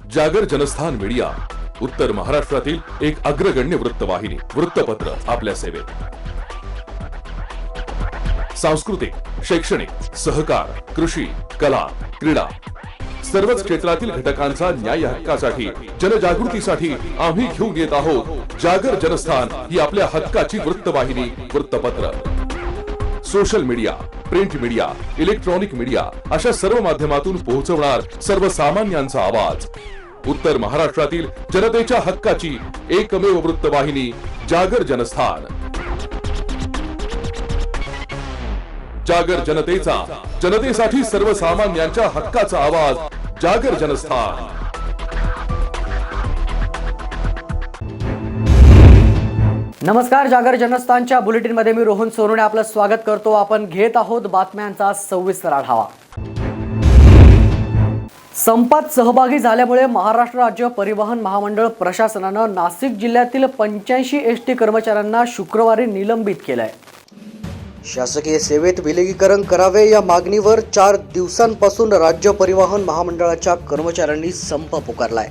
जागर जनस्थान मीडिया उत्तर महाराष्ट्रातील एक अग्रगण्य वृत्तवाहिनी वृत्तपत्र आपल्या सेवेत। सांस्कृतिक, शैक्षणिक, सहकार, कृषी, कला, क्रीडा सर्वच क्षेत्रातील घटकांचा न्याय हक्कासाठी जनजागृतीसाठी आम्ही घेऊन येत आहोत जागर जनस्थान ही आपल्या हक्काची वृत्तवाहिनी वृत्तपत्र। Social media, print media, electronic media अशा सर्व माध्यमातून पोहोचवणार सर्वसामान्यांचा आवाज। उत्तर महाराष्ट्रातील जनतेच्या हक्काची एकमेव वृत्तवाहिनी जागर जनस्थान। जागर जनतेचा, जनतेसाठी सर्वसामान्यांच्या हक्काचा आवाज जागर जनस्थान। नमस्कार, जागर जनस्थानच्या बुलेटिन मध्ये मी रोहन सोनवणे आपलं स्वागत करतो। आपण घेत आहोत बातम्यांचा सविस्तर आढावा। संपात सहभागी झाल्यामुळे महाराष्ट्र राज्य परिवहन महामंडळ प्रशासनानं नाशिक जिल्ह्यातील 85 एसटी कर्मचाऱ्यांना शुक्रवारी निलंबित केलंय। शासकीय सेवेत विलगीकरण करावे या मागणीवर 4 दिवसांपासून राज्य परिवहन महामंडळाच्या कर्मचाऱ्यांनी संप पुकारलाय।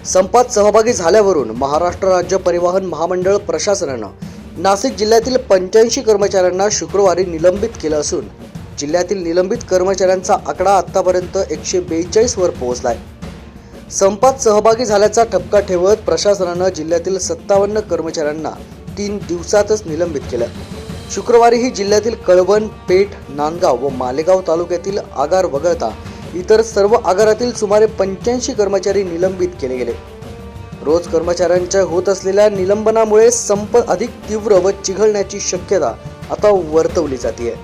संपात सहभागी झाल्यावरून महाराष्ट्र राज्य परिवहन महामंडळ प्रशासनानं नाशिक जिल्ह्यातील 85 कर्मचाऱ्यांना शुक्रवारी निलंबित केलं असून जिल्ह्यातील निलंबित कर्मचाऱ्यांचा आकडा आतापर्यंत 142 वर पोहोचलाय। संपात सहभागी झाल्याचा ठपका ठेवत प्रशासनानं जिल्ह्यातील 57 कर्मचाऱ्यांना 3 दिवसातच निलंबित केलं। शुक्रवारीही जिल्ह्यातील कळवण, पेठ, नांदगाव व मालेगाव तालुक्यातील आगार वगळता इतर सर्व आगारातील सुमारे 85 कर्मचारी निलंबित केले गेले। रोज कर्मचाऱ्यांच्या होत असलेल्या निलंबनामुळे संप अधिक तीव्र व चिघळण्याची शक्यता आता वर्तवली जाते।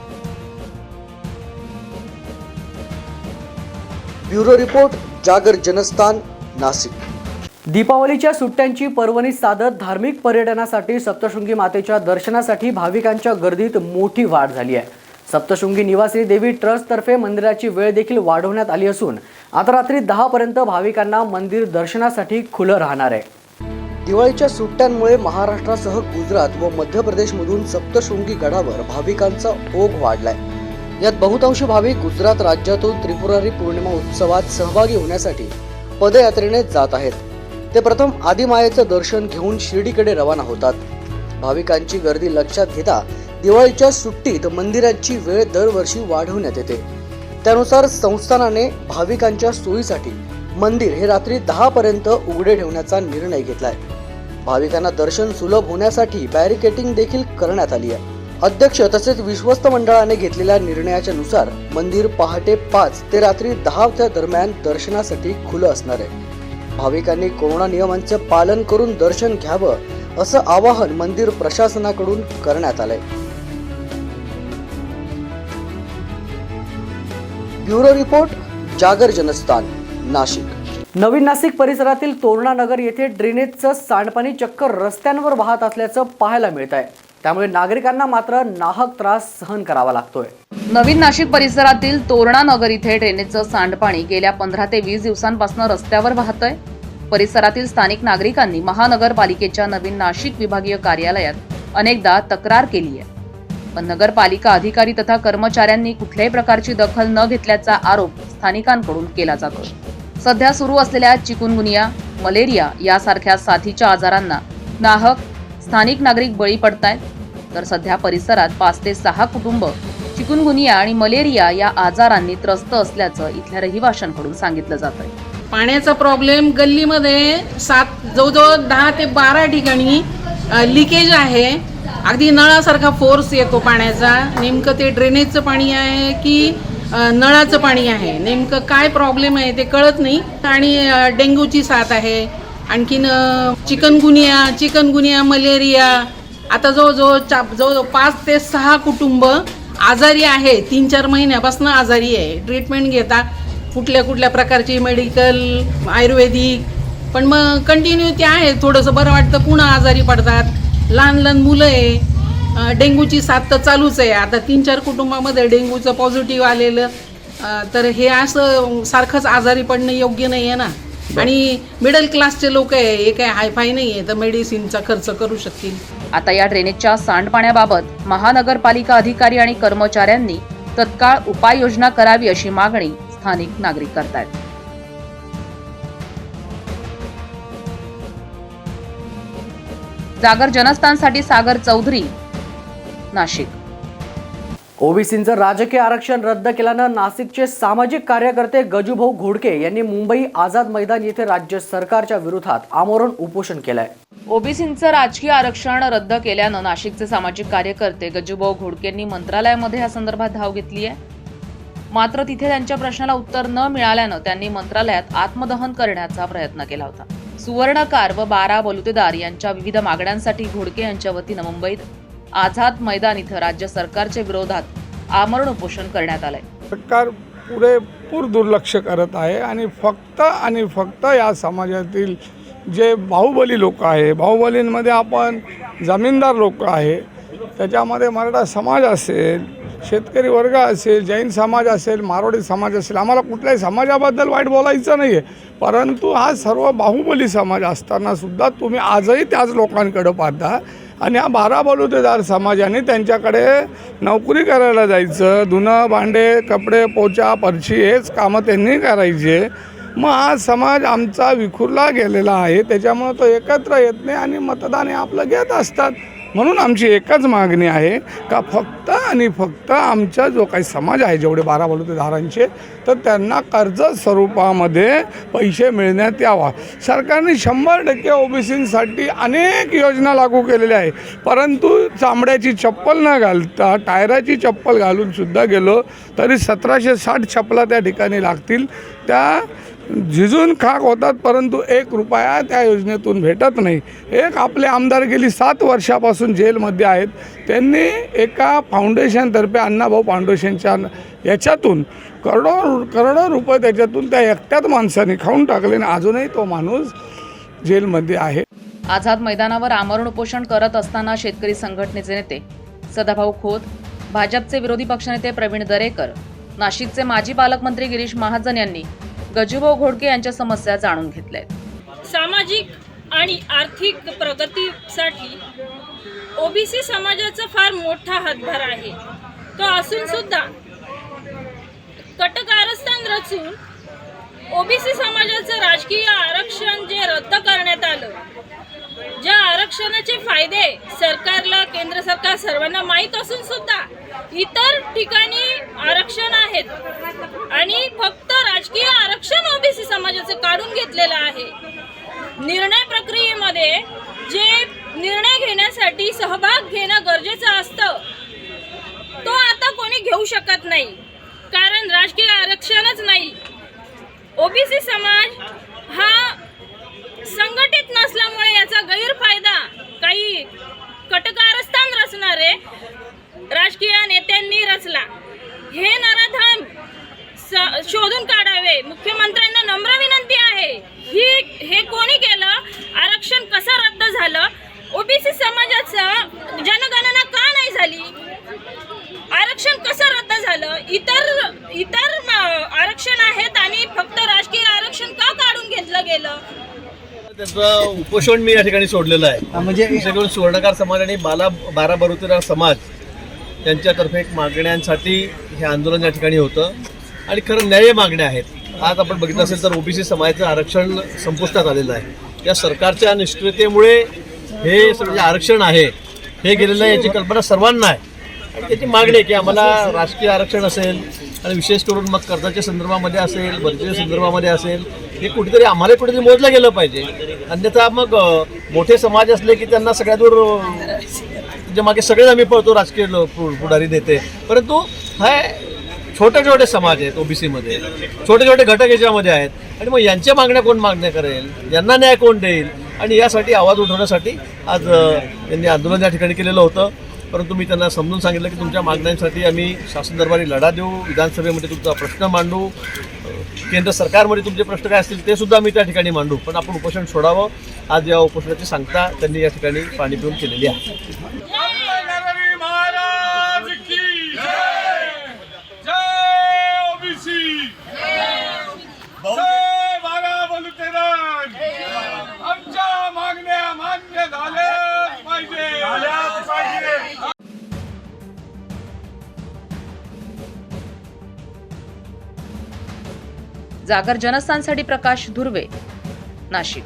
ब्युरो रिपोर्ट, जागर जनस्थान, नाशिक। दीपावलीच्या सुट्ट्यांची पर्वणी साधत धार्मिक पर्यटनासाठी सप्तशृंगी मातेच्या दर्शनासाठी भाविकांच्या गर्दीत मोठी वाढ झाली आहे। सप्तशृंगी निवासी देवी ट्रस्ट तर्फे मंदिराची वेळ देखील वाढवण्यात आली असून आता रात्री 10 पर्यंत भाविकांना मंदिर दर्शनासाठी खुलं राहणार आहे। दिवाळीच्या सुट्ट्यांमुळे महाराष्ट्रासह गुजरात व मध्य प्रदेशमधून सप्तशृंगी गडावर भाविकांचा ओघ वाढलाय। यात बहुतांशी भाविक गुजरात राज्यातून त्रिपुरारी पौर्णिमा उत्सवात सहभागी होण्यासाठी पदयात्रेने जात आहेत। ते प्रथम आदिमायेचं दर्शन घेऊन शिर्डीकडे रवाना होतात। भाविकांची गर्दी लक्षात घेता दिवाळीच्या सुट्टीत मंदिराची वेळ दरवर्षी वाढवण्यात येते। त्यानुसार संस्थानाने भाविकांच्या सोयीसाठी मंदिर हे रात्री 10 पर्यंत उघडे ठेवण्याचा निर्णय घेतलाय। भाविकांना दर्शन सुलभ होण्यासाठी बॅरिकेटिंग देखील करण्यात आली आहे। अध्यक्ष तसेच विश्वस्त मंडळाने घेतलेल्या निर्णयाच्या नुसार मंदिर पहाटे 5 ते रात्री 10 दरम्यान दर्शनासाठी खुलं असणार आहे। भाविकांनी कोरोना नियमांचे पालन करून दर्शन घ्यावं असं आवाहन मंदिर प्रशासनाकडून करण्यात आलंय। ब्युरो रिपोर्ट, जागर जनस्थान, नाशिक। नवीन नाशिक परिसरातील तोरणा नगर येथे ड्रेनेजचं सांडपाणी चक्क रस्त्यांवर वाहत असल्याचं पाहायला मिळत आहे। त्यामुळे नागरिकांना मात्र नाहक त्रास सहन करावा लागतोय। नवीन नाशिक परिसरातील तोरणा नगर इथे ड्रेनेजचं सांडपाणी गेल्या 15 ते 20 दिवसांपासून रस्त्यावर वाहतंय। परिसरातील स्थानिक नागरिकांनी महानगरपालिकेच्या नवीन नाशिक विभागीय कार्यालयात अनेकदा तक्रार केली आहे, पण नगरपालिका अधिकारी तथा कर्मचाऱ्यांनी कुठल्याही प्रकारची दखल न घेतल्याचा आरोप स्थानिकांकडून केला जातो। सध्या सुरू असलेल्या चिकुनगुनिया, मलेरिया यासारख्या साथीच्या आजारांना नाहक स्थानिक नागरिक बळी पडतायत। तर सध्या परिसरात 5 ते 6 कुटुंब चिकुनगुनिया आणि मलेरिया या आजारांनी त्रस्त असल्याचं इथल्या रहिवाशांकडून सांगितलं जातंय। पाण्याचा प्रॉब्लेम गल्लीमध्ये जवळजवळ 10 ते 12 ठिकाणी लिकेज आहे। अगदी नळासारखा फोर्स येतो पाण्याचा। नेमकं ते ड्रेनेजचं पाणी आहे की नळाचं पाणी आहे, नेमकं काय प्रॉब्लेम आहे ते कळत नाही। आणि डेंग्यूची साथ आहे, आणखीन चिकनगुनिया, मलेरिया। आता जवळजवळ 5 ते 6 कुटुंब आजारी आहे, 3-4 महिन्यापासून आजारी आहे। ट्रीटमेंट घेता कुठल्या प्रकारची मेडिकल, आयुर्वेदिक, पण मग कंटिन्यू ते आहे। थोडंसं बरं वाटतं, पुन्हा आजारी पडतात। लहान मुलं आहे, डेंग्यूची साथ तर चालूच आहे। आता 3-4 कुटुंबामध्ये डेंग्यूचं पॉझिटिव्ह आलेलं, तर हे असं सारखंच आजारी पडणं योग्य नाही आहे ना। आणि मिडल क्लासचे लोक आहे, हे काय हायफाय नाही आहे, तर मेडिसिनचा खर्च करू शकतील। आता या ड्रेनेजच्या सांडपाण्याबाबत महानगरपालिका अधिकारी आणि कर्मचाऱ्यांनी तत्काळ उपाययोजना करावी अशी मागणी स्थानिक नागरिक करतात। जागर जनस्थानसाठी सागर चौधरी, नाशिक. ओबीसींचं राजकीय आरक्षण रद्द केल्यानं नाशिकचे सामाजिक कार्यकर्ते गजूभाऊ घोडके यांनी मुंबई आझाद मैदान येथे राज्य सरकारच्या विरोधात आमरण उपोषण केलंय. ओबीसींचं राजकीय आरक्षण रद्द केल्यानं नाशिकचे सामाजिक कार्यकर्ते गजूभाऊ घोडकेंनी मंत्रालयामध्ये या संदर्भात धाव घेतली आहे. मात्र तिथे त्यांच्या प्रश्नाला उत्तर न मिळाल्यानं त्यांनी मंत्रालयात आत्मदहन करण्याचा प्रयत्न केला होता. सुवर्णकार व 12 बलुतेदार यांच्या विविध मागण्यांसाठी घोडके यांच्या वतीनं मुंबईत आझाद मैदान इथं राज्य सरकारच्या विरोधात आमरण उपोषण करण्यात आलंय. सरकार पुरेपूर दुर्लक्ष करत आहे आणि फक्त या समाजातील जे बाहुबली लोक आहे, बाहुबलींमध्ये आपण जमीनदार लोक आहे, त्याच्यामध्ये मराठा समाज असेल, शेतकरी वर्ग असेल, जैन समाज असेल, मारवाडी समाज असेल, आम्हाला कुठल्याही समाजाबद्दल वाईट बोलायचं नाही आहे, परंतु हा सर्व बाहुबली समाज असतानासुद्धा तुम्ही आजही त्याच लोकांकडे पाहता आणि हा 12 बलुतेदार समाजाने त्यांच्याकडे नोकरी करायला जायचं, धुणं भांडे कपडे पोचा फरशी हेच कामं त्यांनी करायचे. मग हा समाज आमचा विखुरला गेलेला आहे, त्याच्यामुळं तो एकत्र येत नाही आणि मतदान हे आपलं घेत असतात. म्हणून आमची एकच मागणी आहे का फक्त आणि फक्त आमचा जो काही समाज आहे जेवढे 12 बलुतेदारांचे तर त्यांना कर्ज स्वरूपामध्ये पैसे मिळण्यात यावा. सरकारने 100% ओबीसींसाठी अनेक योजना लागू केलेल्या आहे, परंतु चामड्याची चप्पल न घालता टायराची चप्पल घालून सुद्धा गेलो तरी 1760 चपला त्या ठिकाणी लागतील. त्या झिजून खाक होतात, परंतु 1 रुपया त्या योजनेतून भेटत नाही. एक आपले आमदार गेली 7 वर्षापासून जेलमध्ये आहेत, त्यांनी एका फाउंडेशनतर्फे अण्णाभाऊ फाउंडेशनच्या याच्यातून करोडो रुपये त्याच्यातून त्या एकट्याच माणसाने खाऊन टाकले आणि अजूनही तो माणूस जेलमध्ये आहे. आझाद मैदानावर आमरण उपोषण करत असताना शेतकरी संघटनेचे नेते सदाभाऊ खोत, भाजपचे विरोधी पक्षनेते प्रवीण दरेकर, नाशिकचे माजी पालकमंत्री गिरीश महाजन यांनी गजूभाऊ घोडके यांच्या समस्या जाणून घेतल्या. सामाजिक आणि आर्थिक प्रगतीसाठी ओबीसी समाजाचा फार मोठा हातभार आहे. तो असून सुद्धा कटकारस्थान रचून ओबीसी समाजाचं राजकीय आरक्षण जे रद्द करण्यात आलं, ज्या आरक्षणाचे फायदे सरकारला, केंद्र सरकार सर्वांना माहीत असून सुद्धा इतर ठिकाणी आरक्षण आहेत आणि फक्त राजकीय आरक्षण ओबीसी समाजाचे काढून घेतलेलं आहे. निर्णय प्रक्रियेमध्ये जे निर्णय घेण्यासाठी सहभाग घेणं गरजेचं असतं तो आता कोणी घेऊ शकत नाही, कारण राजकीय आरक्षणच नाही. ओबीसी समाज हा संघटित नसल्यामुळे याचा गैरफायदा काही कटकारस्थान रचणारे राजकीय नेत्यांनी रचला. हे नराधम शोधून काढावे. मुख्यमंत्र्यांना नम्र विनंती आहे, हे कोणी केलं? आरक्षण कसं रद्द झालं? ओबीसी समाजाचं जनगणना का नाही झाली? आरक्षण कसं रद्द झालं? इतर आरक्षण आहेत आणि फक्त राजकीय आरक्षण का काढून घेतलं गेलं? त्याचं उपोषण मी या ठिकाणी सोडलेलं आहे. म्हणजे विशेष सुवर्णकार समाज आणि 12 बलुतेदार समाज यांच्यातर्फे एक मागण्यांसाठी हे आंदोलन या ठिकाणी होतं आणि खरं न्याय्य मागण्या आहेत. आज आपण बघितलं असेल तर ओबीसी समाजाचं आरक्षण संपुष्टात आलेलं आहे. या सरकारच्या निष्क्रियतेमुळे हे सगळं जे आरक्षण आहे हे गेलेलं आहे याची कल्पना सर्वांना आहे आणि त्याची मागणी आहे की आम्हाला राजकीय आरक्षण असेल आणि विशेष करून मग कर्जाच्या संदर्भामध्ये असेल, भरतीच्या संदर्भामध्ये असेल, हे कुठेतरी आम्हाला कुठेतरी मोजलं गेलं पाहिजे. अन्यथा मग मोठे समाज असले की त्यांना सगळ्या दूर त्याच्या मागे सगळेच आम्ही पळतो राजकीय पुढारी नेते, परंतु हा छोटे समाज आहेत ओबीसीमध्ये, छोटे घटक याच्यामध्ये आहेत आणि मग यांच्या मागण्या कोण मागण्या करेल, यांना न्याय कोण देईल? आणि यासाठी आवाज उठवण्यासाठी आज यांनी आंदोलन या ठिकाणी केलेलं होतं. परंतु मी त्यांना समजून सांगितलं की तुमच्या मागण्यांसाठी आम्ही शासन दरबारी लढा देऊ, विधानसभेमध्ये तुमचा प्रश्न मांडू, केंद्र सरकारमध्ये तुमचे प्रश्न काय असतील ते सुद्धा आम्ही त्या ठिकाणी मांडू, पण आपण उपोषण सोडावं. आज या उपोषणाची सांगता त्यांनी या ठिकाणी पाणी पिऊन केलेली आहे. जागर जनस्थानसाठी प्रकाश धुर्वे, नाशिक.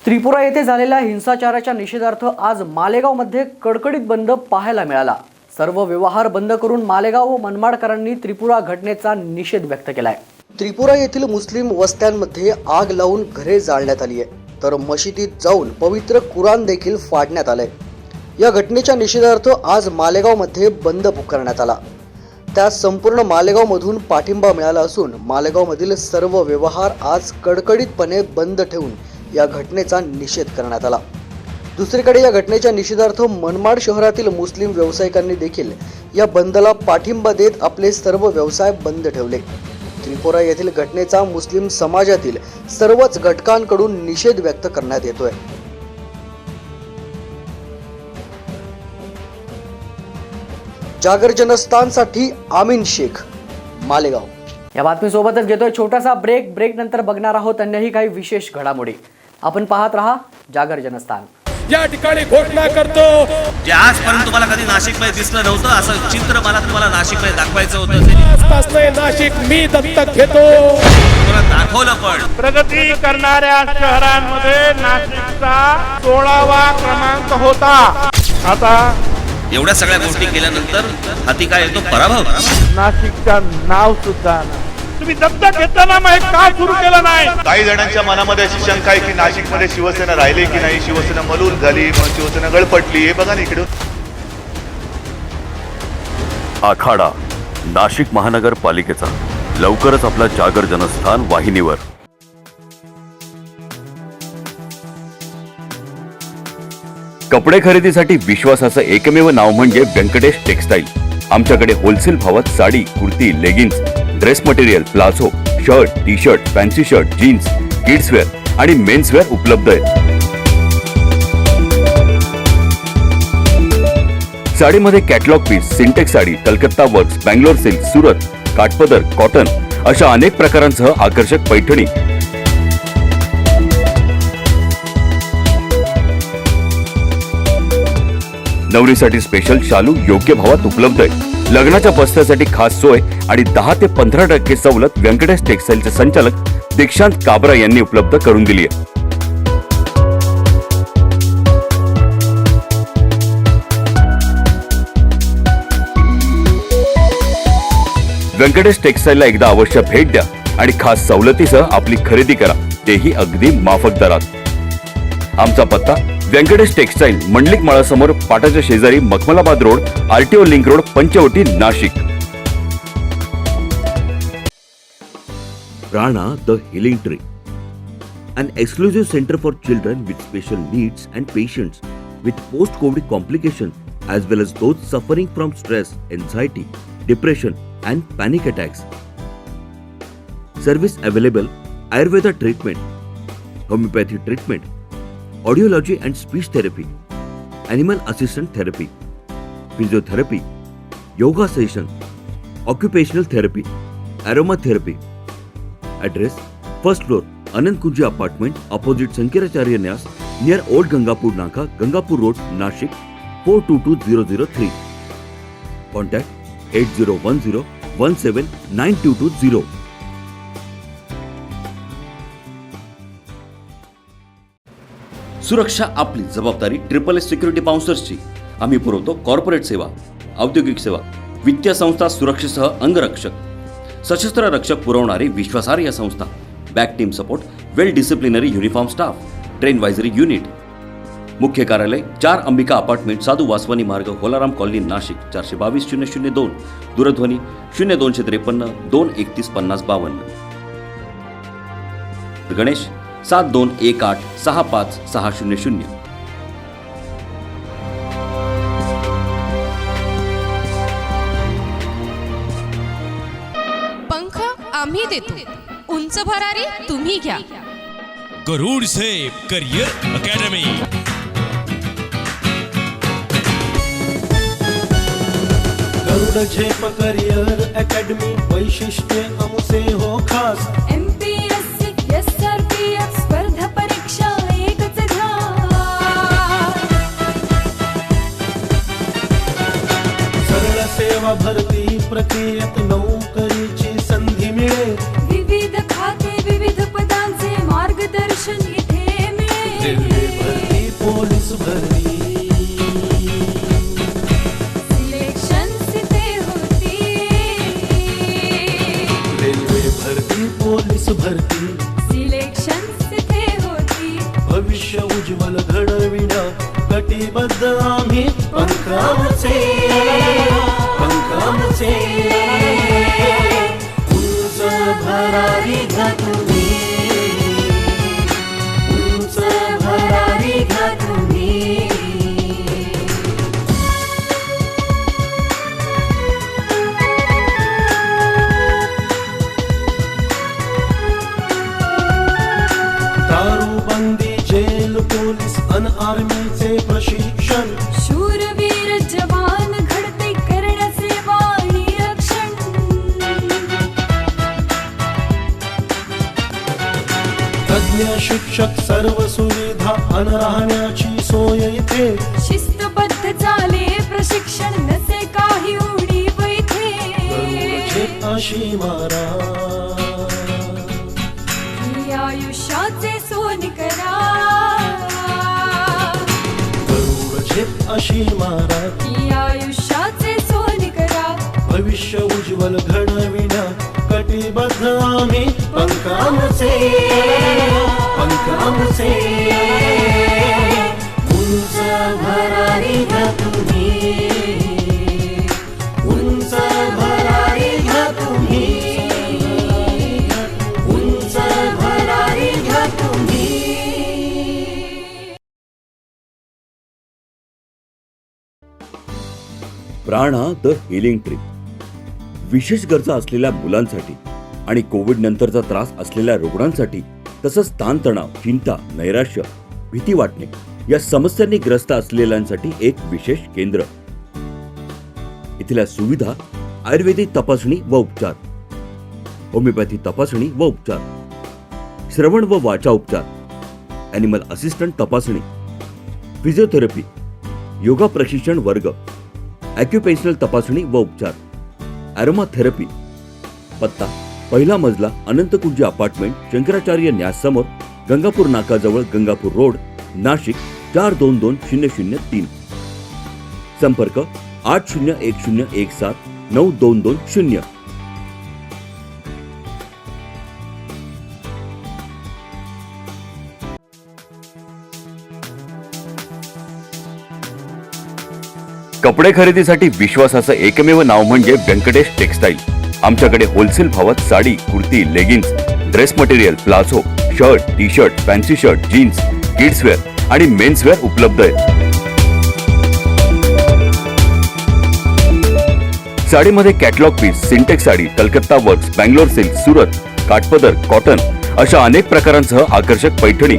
त्रिपुरा येथे झालेल्या हिंसाचाराच्या निषेधार्थ आज मालेगावमध्ये कडकडीत बंद पाहायला मिळाला. सर्व व्यवहार बंद करून मालेगाव व मनमाडकरांनी त्रिपुरा घटनेचा निषेध व्यक्त केलाय. त्रिपुरा येथील मुस्लिम वस्त्यांमध्ये आग लावून घरे जाळण्यात आली आहे, तर मशिदीत जाऊन पवित्र कुराण देखील फाडण्यात आलंय. या घटनेच्या निषेधार्थ आज मालेगावमध्ये बंद पुकारण्यात आला. त्यास संपूर्ण मालेगावमधून पाठिंबा मिळाला असून मालेगावमधील सर्व व्यवहार आज कडकडीतपणे बंद ठेवून या घटनेचा निषेध करण्यात आला. दुसरीकडे या घटनेच्या निषेधार्थ मनमाड शहरातील मुस्लिम व्यावसायिकांनी देखील या बंदला पाठिंबा देत आपले सर्व व्यवसाय बंद ठेवले. त्रिपुरा येथील घटनेचा मुस्लिम समाजातील सर्वच घटकांकडून निषेध व्यक्त करण्यात येतोय. जागर जनस्थानसाठी आमीन शेख, मालेगाव. या बातमीसोबतच घेतोय छोटासा ब्रेक नंतर बघणार आहोत अन्यही काही विशेष घडामोडी. आपण पाहत रहा जागर जनस्थान. या ठिकाणी घोषणा करतो, जे आजपर्यंत तुम्हाला कधी नाशिकमध्ये दिसलं नव्हतं असं चित्र मला तुम्हाला नाशिकमध्ये दाखवायचं होतं. नाशिक मी दत्तक घेतो. तुम्हाला दाखवलं पण. प्रगती करणाऱ्या शहरांमध्ये नाशिकचा 16वा क्रमांक होता. आता एवढ्या सगळ्या गोष्टी केल्यानंतर हाती काय येतो? पराभव. नाशिकचं नाव सुद्धा तुम्ही दत्तक घेताना मग का सुरू केलं नाही? काही जणांच्या मनामध्ये अशी शंका आहे की नाशिकमध्ये शिवसेना राहिली की नाही, शिवसेना मलूल झाली, मग शिवसेना गळपटली. हे बघा ना इकडे. आखाडा नाशिक महानगरपालिकेचा लवकरच आपला जागर जनस्थान वाहिनीवर. कपडे खरेदीसाठी विश्वासाचं एकमेव नाव म्हणजे व्यंकटेश टेक्सटाईल. आमच्याकडे होलसेल भावात sari, kurti, leggings, dress material, palazzo, shirt, T shirt, fancy shirt, jeans, kidswear आणि मेन्सवेअर उपलब्ध आहे. साडीमध्ये कॅटलॉग पीस, सिंटेक्स साडी, कलकत्ता वर्क्स, बँगलोर सिल्क, सुरत, काठपदर, कॉटन अशा अनेक प्रकारांसह आकर्षक पैठणी. नवरीसाठी स्पेशल शालू योग्य भावात उपलब्ध आहे. लग्नाच्या बस्त्यासाठी खास सोय आणि 10 ते 15% सवलत व्यंकटेश टेक्सटाईलचे संचालक दीक्षांत काबरा यांनी उपलब्ध करून दिली आहे. व्यंकटेश टेक्सटाईलला एकदा अवश्य भेट द्या आणि खास सवलतीसह आपली खरेदी करा, तेही अगदी माफक दरात. आमचा पत्ता व्यंकटेश टेक्सटाईल, मंडलिक माळासमोर, पाटाच्या शेजारी, Makhmalabad road, RTO link road, Panchavati, Nashik. Prana the Healing Tree, an exclusive center for children with special needs and patients with post-COVID complications as well as those suffering from stress, anxiety, depression and panic attacks. Service available: Ayurveda treatment, homeopathy treatment, audiology and speech therapy, animal assistant therapy, physiotherapy, yoga session, occupational therapy, aromatherapy. Address: first floor, Anand Kunji apartment, opposite Sankaracharya Nyas, near Old Gangapur Naka, Gangapur Road, Nashik, 422003. Contact 8010179220. सुरक्षा आपली जबाबदारी. SSS security बाउन्सर्सची. आम्ही पुरवतो corporate सेवा, औद्योगिक सेवा, वित्तीय संस्था, सुरक्षेसह अंगरक्षक, सशस्त्र रक्षक पुरवणारी विश्वासार्ह संस्था. Back team support, well disciplinary uniform staff, train वायझरी युनिट. मुख्य कार्यालय 4 अंबिका अपार्टमेंट, साधू वासवानी मार्ग, होलाराम कॉलनी, नाशिक. 422-002. दूरध्वनी 0253 231 5052. गणेश 7218 65600. पंख आम्ही देतो, उंच भरारी तुम्ही घ्या. गरुड सेफ करियर अकॅडमी. गरुड झेप करियर अकॅडमी, वैशिष्ट्य हमसे हो खास. MPSC SRPF स्पर्धा परीक्षा एकच घ्या. सरळ सेवा भरती प्रक्रियेत नोकरीची संधी मिळेल. विविध खाते, विविध पदांचे मार्गदर्शन इथे मिळेल. भरती सिलेक्शन तिथे होती भविष्य उज्ज्वल घडविण्या कटिबद्ध आम्ही पंखाचे उंच भरारी घ्या तुम्ही उंच भरारी घ्या तुम्ही दारूबंदी जेल पोलीस अन आर्मीचे प्रशिक्षण शूरवीर जवान घडते करण्याचे वाणी रक्षण तज्ञ शिक्षक सर्व सुविधा अन राहण्याची सोय इथे शिस्तबद्ध चाले प्रशिक्षण नसे काही उणीव इथे गरुडचे अशी मारा ही आयुष्याचे सोन करा गरुडचे अशी मारा ही आयुष्याचे सोन करा भविष्य उज्ज्वल घडविण्या कटिबद्ध आम्ही पंखाचे उंच भरारी घ्या तुम्ही उंच भरारी घ्या तुम्ही उंच भरारी घ्या तुम्ही प्राणा द हिलिंग ट्री विशेष गरजा असलेल्या मुलांसाठी आणि कोविड नंतरचा त्रास असलेल्या रुग्णांसाठी तसंच ताणतणाव, चिंता, नैराश्य, भीती वाटणे या समस्यांनी ग्रस्त असलेल्यांसाठी एक विशेष केंद्र. इथल्या सुविधा आयुर्वेदिक तपासणी व उपचार, होमिओपॅथी तपासणी व उपचार, श्रवण व वाचा उपचार, ॲनिमल असिस्टंट तपासणी, फिजिओथेरपी, योगा प्रशिक्षण वर्ग, ॲक्युपेन्शनल तपासणी व उपचार, ॲरोमा थेरपी. पत्ता पहिला मजला अनंतकुंज अपार्टमेंट, शंकराचार्य न्यास समोर, गंगापूर नाकाजवळ, गंगापूर रोड, नाशिक 422003. संपर्क 8010179220. कपडे खरेदीसाठी विश्वासाचं एकमेव नाव म्हणजे व्यंकटेश टेक्सटाईल. आमच्याकडे होलसेल भावात sari, kurti, leggings, dress material, palazzo, shirt, T shirt, fancy shirt, jeans, kidswear आणि मेन्स वेअर उपलब्ध आहे. साडीमध्ये कॅटलॉग पीस, सिंटेक्स साडी, कलकत्ता वर्क्स, बँगलोर सिल्क, सुरत, काठपदर, कॉटन अशा अनेक प्रकारांसह आकर्षक पैठणी.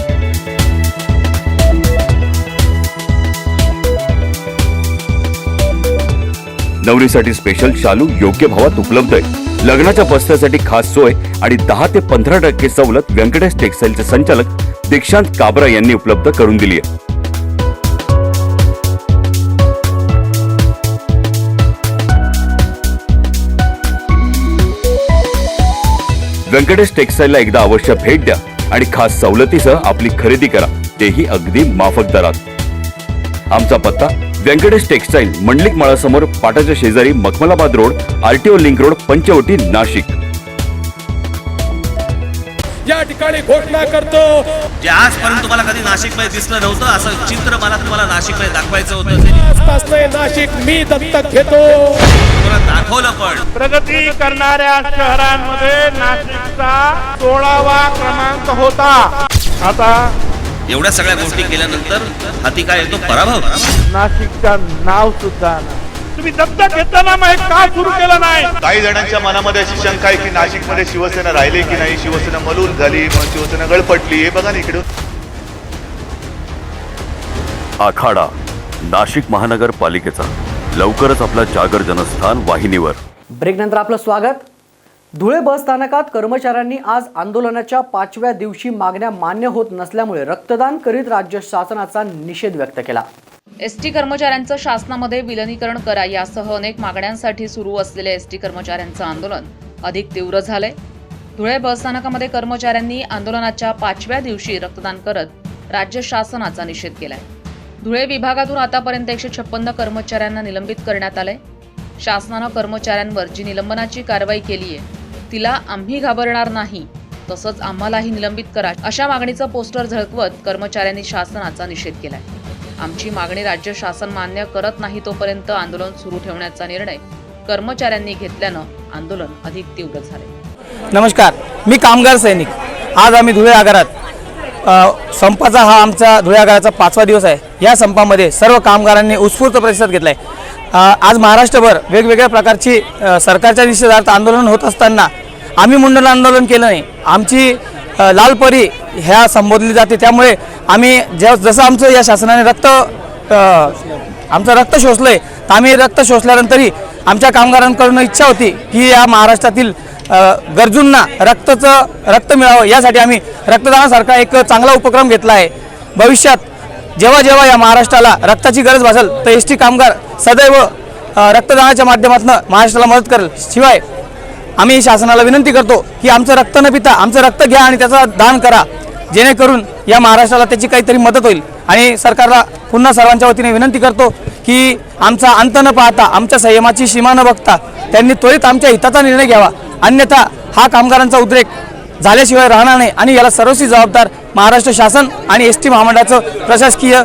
नवरीसाठी स्पेशल शालू योग्य भावात उपलब्ध आहे. लग्नाच्या बस्त्यासाठी खास सोय आणि 10 ते 15% सवलत व्यंकटेश टेक्सटाईलचे संचालक दीक्षांत काबरा यांनी उपलब्ध करून दिली आहे. व्यंकटेश टेक्सटाईलला एकदा अवश्य भेट द्या आणि खास सवलतीसह आपली खरेदी करा, तेही अगदी माफक दरात. आमचा पत्ता व्यंकटेश टेक्सटाईल, मंडलिक माळासमोर, पाटाच्या शेजारी, Makhmalabad road, RTO link road, Panchavati, Nashik. या ठिकाणी घोषणा करतो, जे आजपर्यंत तुम्हाला कधी नाशिकमध्ये दिसलं नव्हतं असं चित्र मला तुम्हाला नाशिकमध्ये दाखवायचं होतं. नाशिक मी दत्तक घेतो. तुम्हाला दाखवलं पण. प्रगती करणाऱ्या शहरांमध्ये नाशिकचा 16वा क्रमांक होता. आता एवढ्या सगळ्या गोष्टी केल्यानंतर हाती काय येतो? पराभव. नाशिकचं नाव सुद्धा तुम्ही दत्तक घेताना मग का सुरू केलं नाही? काही जणांच्या मनामध्ये अशी शंका आहे की नाशिकमध्ये शिवसेना राहिली की नाही, शिवसेना मलूल झाली, मग शिवसेना गळपटली. हे बघा ना इकडे. आखाडा नाशिक महानगरपालिकेचा लवकरच आपला जागर जनस्थान वाहिनीवर. ब्रेकनंतर आपलं स्वागत. धुळे बस स्थानकात कर्मचाऱ्यांनी आज आंदोलनाच्या 5व्या दिवशी मागण्या मान्य होत नसल्यामुळे रक्तदान करीत राज्य शासनाचा निषेध व्यक्त केला. एसटी कर्मचाऱ्यांचं शासनामध्ये विलिनीकरण करा यासह अनेक मागण्यांसाठी सुरू असलेले एसटी कर्मचाऱ्यांचं आंदोलन अधिक तीव्र झालंय. धुळे बसस्थानकामध्ये कर्मचाऱ्यांनी आंदोलनाच्या 5व्या दिवशी रक्तदान करत राज्य शासनाचा निषेध केलाय. धुळे विभागातून आतापर्यंत 156 कर्मचाऱ्यांना निलंबित करण्यात आलंय. शासनानं कर्मचाऱ्यांवर जी निलंबनाची कारवाई केली आहे तिला आम्ही घाबरणार नाही तसंच आम्हालाही निलंबित करा अशा मागणीचं पोस्टर झळकवत कर्मचाऱ्यांनी शासनाचा निषेध केलाय. आमची मागणी राज्य शासन मान्य करत नाही तोपर्यंत आंदोलन सुरू ठेवण्याचा निर्णय कर्मचाऱ्यांनी घेतल्यानं आंदोलन अधिक तीव्र झाले. नमस्कार, मी कामगार सैनिक. आज आम्ही धुळे आगारात संपाचा हा आमचा धुळे आगाराचा 5वा दिवस आहे. या संपामध्ये सर्व कामगारांनी उत्स्फूर्त प्रतिसाद घेतला आहे. आज महाराष्ट्रभर वेगवेगळ्या प्रकारची सरकारच्या निषेधार्थ आंदोलन होत असताना आम्ही मुंडन आंदोलन केलं नाही. आमची लालपरी ह्या संबोधली जाते. त्यामुळे आम्ही जसं आमचं या शासनाने आमचं रक्त शोषलं आहे, तर आम्ही रक्त शोषल्यानंतरही आमच्या कामगारांकडून इच्छा होती की या महाराष्ट्रातील गरजूंना रक्त मिळावं, यासाठी आम्ही रक्तदानासारखा एक चांगला उपक्रम घेतला आहे. भविष्यात जेव्हा जेव्हा या महाराष्ट्राला रक्ताची गरज भासेल तर एस टी कामगार सदैव रक्तदानाच्या माध्यमातून महाराष्ट्राला मदत करेल. शिवाय आम्ही शासनाला विनंती करतो की आमचं रक्त न पिता आमचं रक्त घ्या आणि त्याचं दान करा, जेणेकरून या महाराष्ट्राला त्याची काहीतरी मदत होईल. आणि सरकारला पुन्हा सर्वांच्या वतीने विनंती करतो की आमचा अंत न पाहता, आमच्या संयमाची सीमा न बघता त्यांनी त्वरित आमच्या हिताचा निर्णय घ्यावा. अन्यथा हा कामगारांचा उद्रेक झाल्याशिवाय राहणार नाही आणि याला सर्वस्वी जबाबदार महाराष्ट्र शासन आणि एस टी महामंडळाचं प्रशासकीय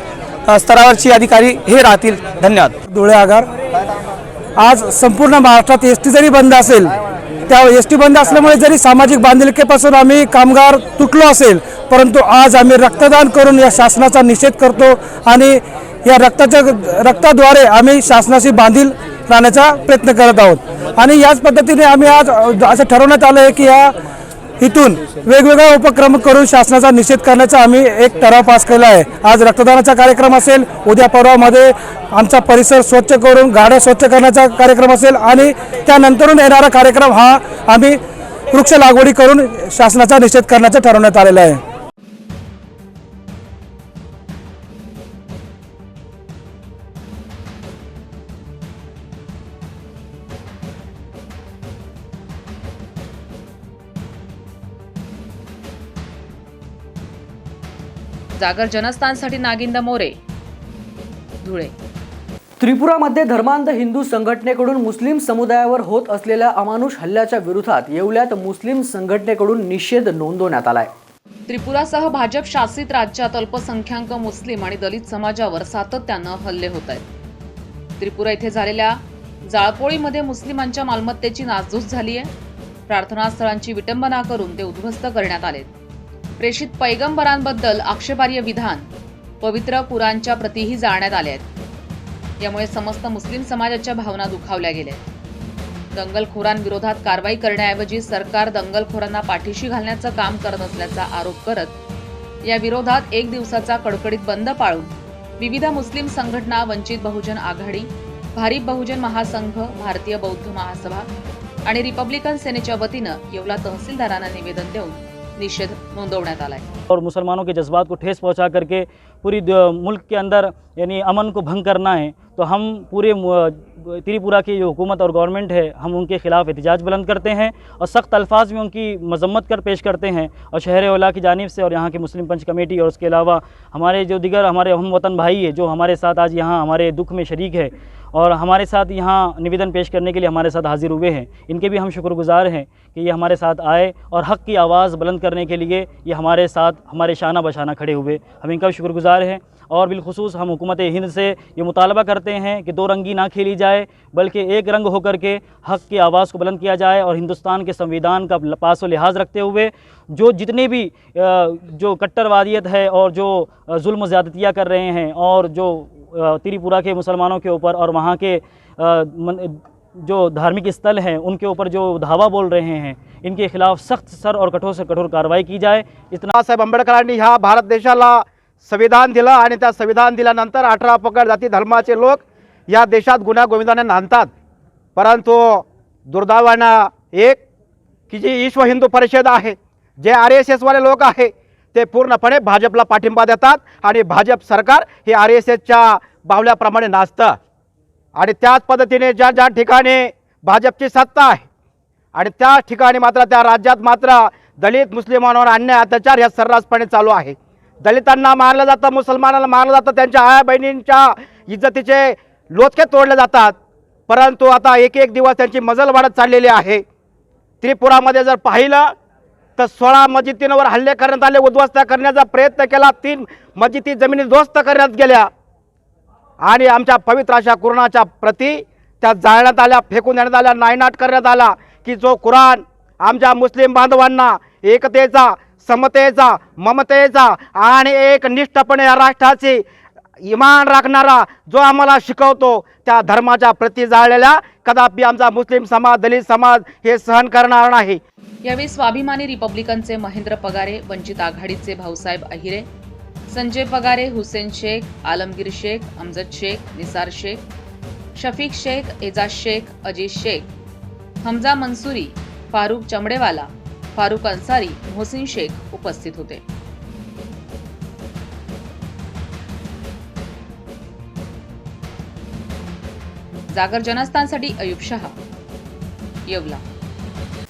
स्तरावरची अधिकारी हे राहतील. धन्यवाद. धुळे आगार आज संपूर्ण महाराष्ट्रात एस टी जरी बंद असेल, त्या एस टी बंद असल्यामुळे जरी सामाजिक बांधिलकीपासून आम्ही कामगार तुटलो असेल, परंतु आज आम्ही रक्तदान करून या शासनाचा निषेध करतो आणि या रक्ताद्वारे आम्ही शासनाशी बांधील राहण्याचा प्रयत्न करत आहोत. आणि याच पद्धतीने आम्ही आज असं ठरवण्यात आलं आहे की या इथून वेगवेगळा उपक्रम करून शासनाचा निषेध करण्याचा आम्ही एक ठराव पास केला आहे. आज रक्तदानाचा कार्यक्रम असेल, उद्या परवामध्ये आमचा परिसर स्वच्छ करून गाड्या स्वच्छ करण्याचा कार्यक्रम असेल आणि त्यानंतरून येणारा कार्यक्रम हा आम्ही वृक्ष लागवडी करून शासनाचा निषेध करण्याचा ठरवण्यात आलेला आहे. जागर जनस्थानसाठी नागिंदा मोरे, धुळे. त्रिपुरामध्ये धर्मांध हिंदू संघटनेकडून मुस्लिम समुदायावर होत असलेल्या अमानुष हल्ल्याच्या विरोधात येवल्यात मुस्लिम संघटनेकडून निषेध नोंदवण्यात आलाय. त्रिपुरासह भाजप शासित राज्यात अल्पसंख्याक मुस्लिम आणि दलित समाजावर सातत्यानं हल्ले होत आहेत. त्रिपुरा येथे झालेल्या जाळपोळीमध्ये मुस्लिमांच्या मालमत्तेची नासधूस झाली आहे. प्रार्थनास्थळांची विटंबना करून ते उद्ध्वस्त करण्यात आले. प्रेषित पैगंबरांबद्दल आक्षेपार्ह विधान, पवित्र कुराणच्या प्रतीही जाळण्यात आल्या आहेत. यामुळे समस्त मुस्लिम समाजाच्या भावना दुखावल्या गेल्या. दंगलखोरांविरोधात कारवाई करण्याऐवजी सरकार दंगलखोरांना पाठीशी घालण्याचं काम करत असल्याचा आरोप करत या विरोधात 1 दिवसाचा कडकडीत बंद पाळून विविध मुस्लिम संघटना, वंचित बहुजन आघाडी, भारिप बहुजन महासंघ, भारतीय बौद्ध महासभा आणि रिपब्लिकन सेनेच्या वतीनं येवला तहसीलदारांना निवेदन देऊन निषेध नोंदवण्यात आला है. और मुसलमानों के जज्बात को ठेस पहुंचा करके पूरी मुल्क के अंदर यानी अमन को भंग करना है, तो हम पूरे त्रिपुरा की जो हुकूमत और गवर्नमेंट है, हम उनके खिलाफ एहतजाज बुलंद करते हैं और सख्त अल्फाज में उनकी मजम्मत कर पेश करते हैं. और शहर येवला की जानिब से और यहाँ की मुस्लिम पंच कमेटी और उसके अलावा हमारे जो दिगर हमारे हम वतन भाई है जो हमारे साथ आज यहाँ हमारे दुख में शरीक है और हमारे साथ यहाँ निवेदन पेश करने के लिए हमारे साथ हाजिर हुए हैं, इनके भी हम शुक्रगुजार हैं कि ये हमारे साथ आए और हक़ की आवाज़ बुलंद करने के लिए ये हमारे साथ हमारे शाना बशाना खड़े हुए. हम इनका शुक्रगुजार हैं. और बिलखुसूस हम हुकूमत हिंद से ये मुतालबा करते हैं कि 2 रंगी ना खेली जाए, बल्कि एक रंग होकर के हक़ की आवाज़ को बुलंद किया जाए और हिंदुस्तान के संविधान का पास व लिहाज रखते हुए जो जितने भी जो कट्टरवादियत है और जो जुल्म ज़्यादतियाँ कर रहे हैं और जो त्रिपुरा के मुसलमानों के ऊपर और वहाँ के जो धार्मिक स्थल हैं उनके ऊपर जो धावा बोल रहे हैं, इनके खिलाफ सख्त सर और कठोर से कठोर कारवाई की जाए. बाबासाहेब आंबेडकरांनी ह्या भारत देशाला संविधान दिलं आणि त्या संविधान दिल्यानंतर 18 पगड जाती धर्माचे लोक या देशात गुन्हा गोविंदाने नांदतात. परंतु दुर्दैवानं एक की जी विश्व हिंदू परिषद आहे, जे RSS वाले लोक आहे ते पूर्णपणे भाजपला पाठिंबा देतात आणि भाजप सरकार हे RSSच्या बावल्याप्रमाणे नाचतं. आणि त्याच पद्धतीने ज्या ज्या ठिकाणी भाजपची सत्ता आहे आणि त्या ठिकाणी मात्र त्या राज्यात मात्र दलित मुस्लिमांवर अन्याय अत्याचार ह्या सर्रासपणे चालू आहे. दलितांना मारलं जातं, मुसलमानांना मारलं जातं, त्यांच्या आया बहिणींच्या इज्जतीचे लोचके तोडले जातात. परंतु आता एक एक दिवस त्यांची मजल वाढत चाललेली आहे. त्रिपुरामध्ये जर पाहिलं तर 16 मस्जिदींवर हल्ले करण्यात आले, उद्ध्वस्त करण्याचा प्रयत्न केला, 3 मस्जिदी जमिनी ध्वस्त करण्यात गेल्या आणि आमच्या पवित्र अशा कुराणाच्या प्रती त्या जाळण्यात आल्या, फेकून देण्यात आल्या, नायनाट करण्यात आला की जो कुराण आमच्या मुस्लिम बांधवांना एकतेचा, समतेचा, ममतेचा आणि एक निष्ठपणे या राष्ट्राची इमान राखणारा जो आम्हाला शिकवतो, त्या धर्माच्या प्रती जाळलेल्या कदापि आमचा मुस्लिम समाज, दलित समाज हे सहन करणार नाही. यावेळी स्वाभिमानी रिपब्लिकनचे महेंद्र पगारे, वंचित आघाडीचे भाऊसाहेब अहिरे, संजय पगारे, हुसेन शेख, आलमगीर शेख, अमजद शेख, निसार शेख, शफीक शेख, एजाज शेख, अजीज शेख, हमजा मंसूरी, फारुख चमडेवाला, फारुख अन्सारी, मोहसिन शेख उपस्थित होते. जागर जनस्थानसाठी अयूब शहा, येवला.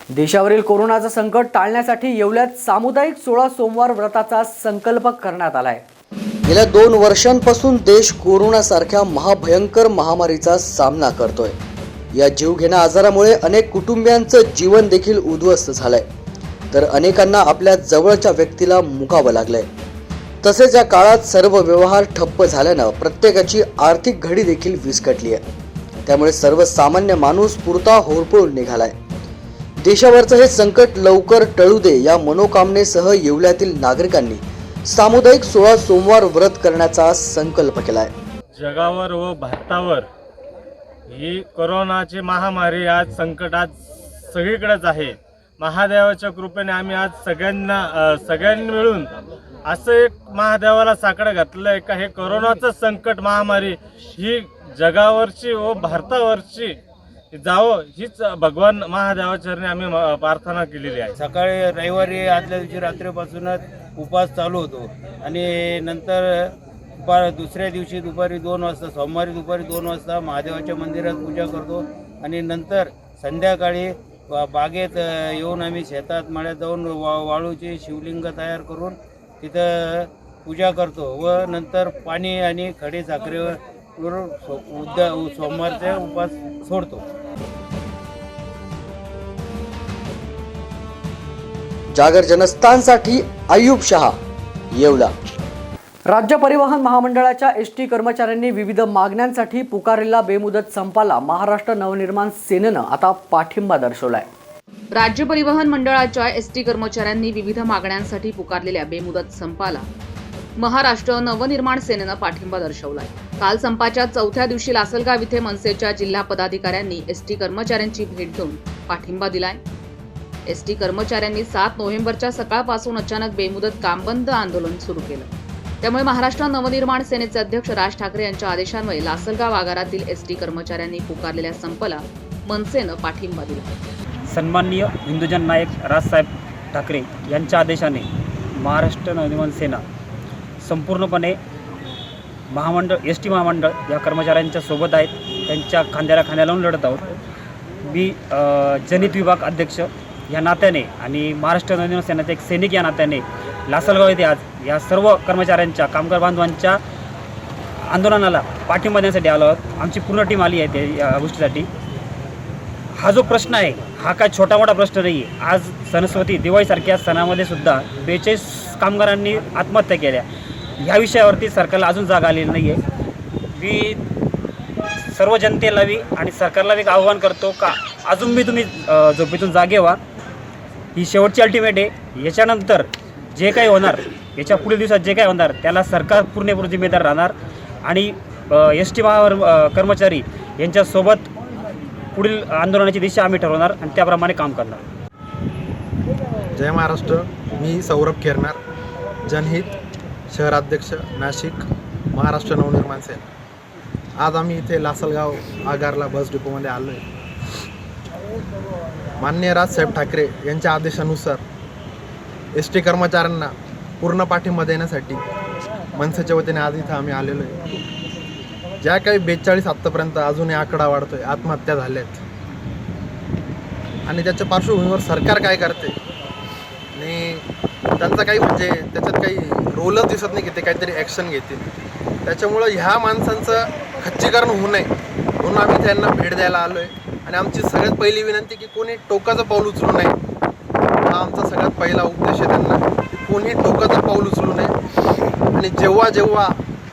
देशावरील कोरोनाचं संकट टाळण्यासाठी येवल्यात सामुदायिक 16 सोमवार व्रताचा संकल्प करण्यात आलाय. गेल्या 2 वर्षांपासून देश कोरोनासारख्या महाभयंकर महामारीचा सामना करतोय. या जीवघेण्या आजारामुळे अनेक कुटुंबियांचं जीवन देखील उद्ध्वस्त झालंय, तर अनेकांना आपल्या जवळच्या व्यक्तीला मुकावं लागलंय. तसेच या काळात सर्व व्यवहार ठप्प झाल्यानं प्रत्येकाची आर्थिक घडी देखील विस्कटली आहे. त्यामुळे सर्वसामान्य माणूस पुरता होरपळून निघालाय. देशावरचं हे संकट लवकर टळू दे या मनोकामनेसह येवल्यातील नागरिकांनी सामुदायिक 16 सोमवार व्रत करण्याचा संकल्प केलाय. जगावर व भारतावर ही कोरोनाची महामारी आज संकट आज सगळीकडेच आहे. महादेवाच्या कृपेने आम्ही आज सगळ्यांनी मिळून असं एक महादेवाला साकडं घातलं आहे का हे कोरोनाचं संकट महामारी ही जगावरची व भारतावरची जावं हीच भगवान महादेवाच्या चरणी आम्ही प्रार्थना केलेली आहे. सकाळी रविवारी आदल्या दिवशी रात्रीपासूनच उपास चालू होतो आणि नंतर दुसऱ्या दिवशी दुपारी 2 वाजता, सोमवारी दुपारी 2 वाजता महादेवाच्या मंदिरात पूजा करतो आणि नंतर संध्याकाळी बागेत येऊन आम्ही शेतात मळ्यात जाऊन वाळूचे शिवलिंग तयार करून तिथं पूजा करतो व नंतर पाणी आणि खडे साखरेवर सोमवारचा उपास सोडतो. जागर जनस्थानसाठी अयूब शहा, येवला. राज्य परिवहन महामंडळाच्या एसटी कर्मचाऱ्यांनी विविध मागण्यांसाठी पुकारलेला बेमुदत संपाला महाराष्ट्र नवनिर्माण सेनेनं आता पाठिंबा दर्शवलाय. राज्य परिवहन मंडळाच्या एसटी कर्मचाऱ्यांनी विविध मागण्यांसाठी पुकारलेल्या बेमुदत संपाला महाराष्ट्र नवनिर्माण सेनेनं पाठिंबा दर्शवलाय. काल संपाच्या 4थ्या दिवशी लासलगाव इथे मनसेच्या जिल्हा पदाधिकाऱ्यांनी एसटी कर्मचाऱ्यांची भेट घेऊन पाठिंबा दिलाय. एसटी कर्मचाऱ्यांनी 7 नोव्हेंबरच्या सकाळपासून अचानक बेमुदत कामबंद आंदोलन सुरू केलं. त्यामुळे महाराष्ट्र नवनिर्माण सेनेचे अध्यक्ष राज ठाकरे यांच्या आदेशान्वये लासलगाव आगारातील एसटी कर्मचाऱ्यांनी पुकारलेल्या संपाला मनसेनं पाठिंबा दिला. सन्माननीय हिंदुजन नायक राजसाहेब ठाकरे यांच्या आदेशाने महाराष्ट्र नवनिर्माण सेना संपूर्णपणे एसटी महामंडळ या कर्मचाऱ्यांच्या सोबत आहेत. त्यांच्या खांद्याला खांद्या लावून लढत आहोत. मी जनित विभाग अध्यक्ष या नात्याने आणि महाराष्ट्र नवनिर्माण सेनेचा एक सैनिक या नात्याने लासलगाव येथे आज या सर्व कर्मचाऱ्यांच्या, कामगार बांधवांच्या आंदोलनाला पाठिंबा देण्यासाठी आलो आहोत. आमची पूर्ण टीम आली आहे या गोष्टीसाठी. हा जो प्रश्न आहे हा काय छोटा मोठा प्रश्न नाही आहे. आज सणस्वती दिवाळीसारख्या सणामध्ये सुद्धा 42 कामगारांनी आत्महत्या केल्या. ह्या विषयावरती सरकारला अजून जाग आलेली नाही आहे. मी सर्व जनतेला आणि सरकारला एक आव्हान करतो का अजून तुम्ही झोपेतून जागे व्हा. ही शेवटची अल्टिमेट आहे. याच्यानंतर जे काही होणार, याच्या पुढील दिवसात जे काही होणार त्याला सरकार पूर्णपणे जिम्मेदार राहणार आणि एस टी कर्मचारी यांच्यासोबत पुढील आंदोलनाची दिशा आम्ही ठरवणार आणि त्याप्रमाणे काम करणार. जय महाराष्ट्र. मी सौरभ केरनार, जनहित शहराध्यक्ष नाशिक, महाराष्ट्र नवनिर्माण सेना. आज आम्ही इथे लासलगाव आगारला बस डिपोमध्ये आलो आहे. माननीय राजसाहेब ठाकरे यांच्या आदेशानुसार एस टी कर्मचाऱ्यांना पूर्ण पाठिंबा देण्यासाठी मनसेच्या वतीने आज इथं आम्ही आलेलो आहे. ज्या काही 42 आत्तापर्यंत अजूनही आकडा वाढतोय, आत्महत्या झाल्यात आणि त्याच्या पार्श्वभूमीवर सरकार काय करते आणि त्यांचा काही म्हणजे त्याच्यात काही रोलच दिसत नाही की ते काहीतरी ॲक्शन घेतील. त्याच्यामुळं ह्या माणसांचं खच्चीकरण होऊ नये म्हणून आम्ही त्यांना भेट द्यायला आलो आहे. आणि आमची सगळ्यात पहिली विनंती की कोणी टोकाचं पाऊल उचलू नये. हा आमचा सगळ्यात पहिला उपदेश आहे त्यांना की कोणी टोकाचं पाऊल उचलू नये आणि जेव्हा जेव्हा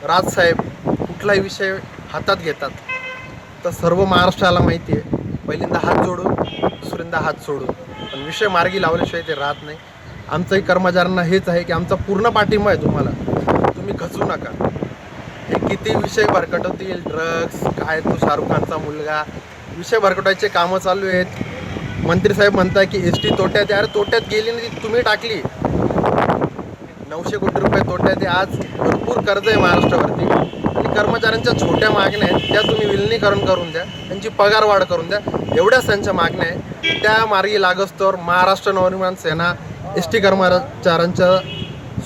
राजसाहेब कुठलाही विषय हातात घेतात तर सर्व महाराष्ट्राला माहिती आहे, पहिल्यांदा हात जोडून दुसऱ्यांदा हात सोडून, पण विषय मार्गी लावल्याशिवाय ते राहत नाही. आमचंही कर्मचाऱ्यांना हेच आहे की आमचा पूर्ण पाठिंबा आहे तुम्हाला, तुम्ही खचू नका. हे किती विषय भरकटवतील, ड्रग्स काय, तो शाहरुख खानचा मुलगा, विषय भरकटायचे कामं चालू आहेत. मंत्री साहेब म्हणताय की ST तोट्यात, यार तोट्यात गेली नाही, तुम्ही टाकली. 900 कोटी रुपये तोट्यात आहे. आज भरपूर कर्ज आहे महाराष्ट्रावरती आणि कर्मचाऱ्यांच्या छोट्या मागण्या आहेत त्या तुम्ही विलिनीकरण करून द्या, त्यांची पगार वाढ करून द्या, एवढ्याच त्यांच्या मागण्या आहेत. त्या मार्गी लागस्तोवर महाराष्ट्र नवनिर्माण सेना ST कर्मचाऱ्यांच्या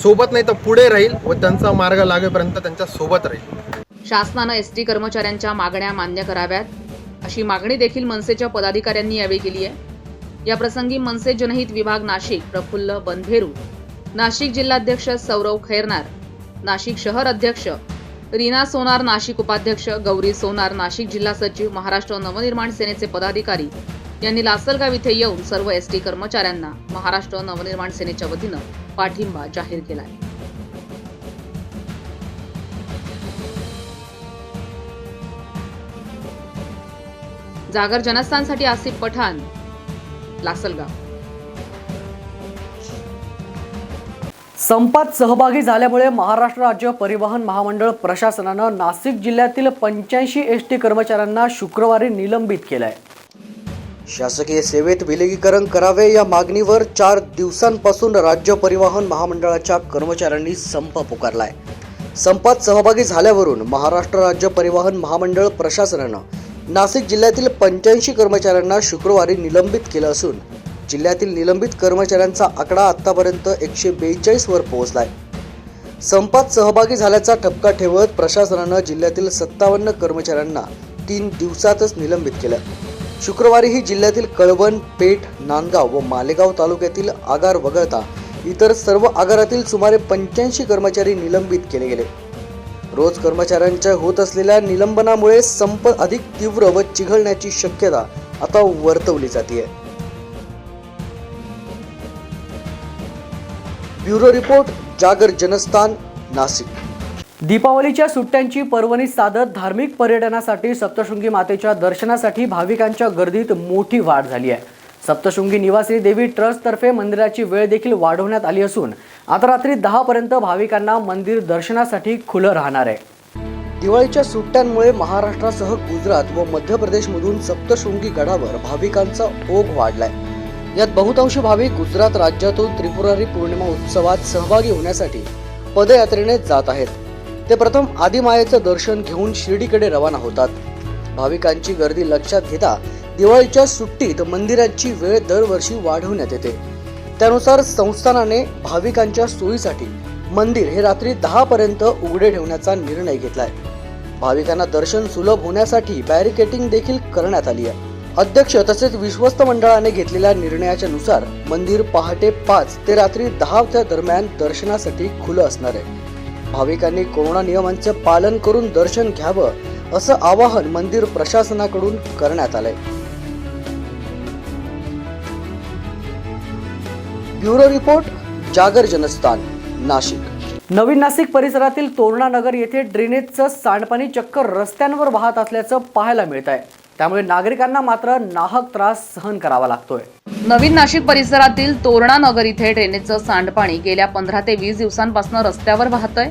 सोबत नाही तर पुढे राहील व त्यांचा मार्ग लागेपर्यंत त्यांच्या सोबत राहील. शासनानं ST कर्मचाऱ्यांच्या मागण्या मान्य कराव्यात अशी मागणी देखील मनसेच्या पदाधिकाऱ्यांनी यावेळी केली आहे. या प्रसंगी मनसे जनहित विभाग नाशिक प्रफुल्ल बनभेरू, नाशिक जिल्हाध्यक्ष सौरव खैरनार, नाशिक शहर अध्यक्ष रीना सोनार, नाशिक उपाध्यक्ष गौरी सोनार, नाशिक जिल्हा सचिव, महाराष्ट्र नवनिर्माण सेनेचे पदाधिकारी यांनी लासलगाव इथे येऊन सर्व ST कर्मचाऱ्यांना महाराष्ट्र नवनिर्माण सेनेच्या वतीनं पाठिंबा जाहीर केला आहे. जागर जनस्थानसाठी आसिफ पठाण, लासलगाव. संपात सहभागी झाल्यामुळे महाराष्ट्र राज्य परिवहन महामंडळ प्रशासनानं नाशिक जिल्ह्यातील 85 ST कर्मचाऱ्यांना शुक्रवारी निलंबित केलंय. शासकीय सेवेत विलगीकरण करावे या मागणीवर 4 दिवसांपासून राज्य परिवहन महामंडळाच्या कर्मचाऱ्यांनी संप पुकारलाय. संपात सहभागी झाल्यावरून महाराष्ट्र राज्य परिवहन महामंडळ प्रशासनानं नाशिक जिल्ह्यातील 85 कर्मचाऱ्यांना शुक्रवारी निलंबित केलं असून जिल्ह्यातील निलंबित कर्मचाऱ्यांचा आकडा आतापर्यंत 142 वर पोहोचलाय. संपात सहभागी झाल्याचा ठपका ठेवत प्रशासनानं जिल्ह्यातील 57 कर्मचाऱ्यांना 3 दिवसातच निलंबित केलं. शुक्रवारीही जिल्ह्यातील कळवण, पेठ, नांदगाव व मालेगाव तालुक्यातील आगार वगळता इतर सर्व आगारातील सुमारे 85 कर्मचारी निलंबित केले गेले. रोज कर्मचाऱ्यांच्या होत असलेल्या निलंबनामुळे संप अधिक तीव्र व चिघळण्याची शक्यता आता वर्तवली जाते. ब्युरो रिपोर्ट, जागर जनस्थान, नाशिक. दीपावलीच्या सुट्ट्यांची पर्वणी साधत धार्मिक पर्यटनासाठी सप्तशृंगी मातेच्या दर्शनासाठी भाविकांच्या गर्दीत मोठी वाढ झाली आहे. सप्तशृंगी निवासी देवी ट्रस्टतर्फे मंदिराची वेळ देखील वाढवण्यात आली असून आता रात्री 10 पर्यंत भाविकांना मंदिर दर्शनासाठी खुलं राहणार आहे. दिवाळीच्या सुट्ट्यांमुळे महाराष्ट्रासह गुजरात व मध्य प्रदेशमधून सप्तशृंगी गडावर भाविकांचा ओघ वाढलाय. यात बहुतांश भाविक गुजरात राज्यातून त्रिपुरारी पौर्णिमा उत्सवात सहभागी होण्यासाठी पदयात्रेने जात आहेत. ते प्रथम आदिमायेचं दर्शन घेऊन शिर्डीकडे रवाना होतात. भाविकांची गर्दी लक्षात घेता दिवाळीच्या सुट्टीत मंदिरांची वेळ दरवर्षी वाढवण्यात येते. त्यानुसार संस्थानाने भाविकांच्या सोयीसाठी मंदिर हे रात्री 10 पर्यंत उघडे ठेवण्याचा निर्णय घेतलाय. भाविकांना दर्शन सुलभ होण्यासाठी बॅरिकेटिंग देखील करण्यात आली आहे. अध्यक्ष तसेच विश्वस्त मंडळाने घेतलेल्या निर्णयाच्या नुसार मंदिर पहाटे 5 ते रात्री 10 दरम्यान दर्शनासाठी खुलं असणार आहे. भाविकांनी कोरोना नियमांचे पालन करून दर्शन घ्यावं असं आवाहन मंदिर प्रशासनाकडून करण्यात आलंय. ब्युरो रिपोर्ट, जागर जनस्थान, नाशिक. नवीन नाशिक परिसरातील तोरणा नगर येथे ड्रेनेजचं सांडपाणी चक्क रस्त्यांवर वाहत असल्याचं पाहायला मिळत आहे. त्यामुळे नागरिकांना मात्र नाहक त्रास सहन करावा लागतोय. नवीन नाशिक परिसरातील तोरणा नगर इथे ड्रेनेजचं सांडपाणी गेल्या 15 ते 20 दिवसांपासून रस्त्यावर वाहतंय.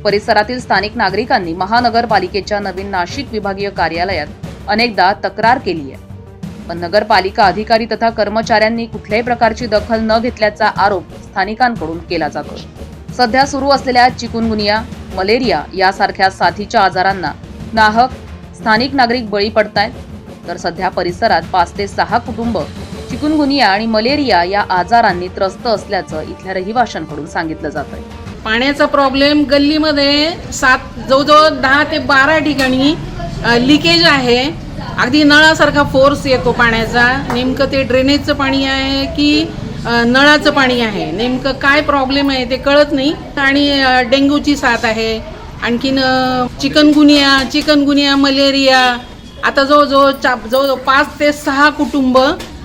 परिसरातील स्थानिक नागरिकांनी महानगरपालिकेच्या नवीन नाशिक विभागीय कार्यालयात अनेकदा तक्रार केली आहे, पण नगरपालिका अधिकारी तथा कर्मचाऱ्यांनी कुठल्याही प्रकारची दखल न घेतल्याचा आरोप स्थानिकांकडून केला जातो. सध्या सुरू असलेल्या चिकुनगुनिया, मलेरिया यासारख्या साथीच्या आजारांना नाहक स्थानिक नागरिक बळी पडतायत. तर सध्या परिसरात 5 ते 6 कुटुंब चिकुनगुनिया आणि मलेरिया या आजारांनी त्रस्त असल्याचं इथल्या रहिवाशांकडून सांगितलं जातंय. पाण्याचा प्रॉब्लेम गल्लीमध्ये जवळजवळ 10 ते 12 ठिकाणी लिकेज आहे. अगदी नळासारखा फोर्स येतो पाण्याचा. नेमकं ते ड्रेनेजचं पाणी आहे की नळाचं पाणी आहे, नेमकं काय प्रॉब्लेम आहे ते कळत नाही. आणि डेंग्यूची साथ आहे, आणखीन चिकनगुनिया, मलेरिया. आता जवळजवळ 5 ते 6 कुटुंब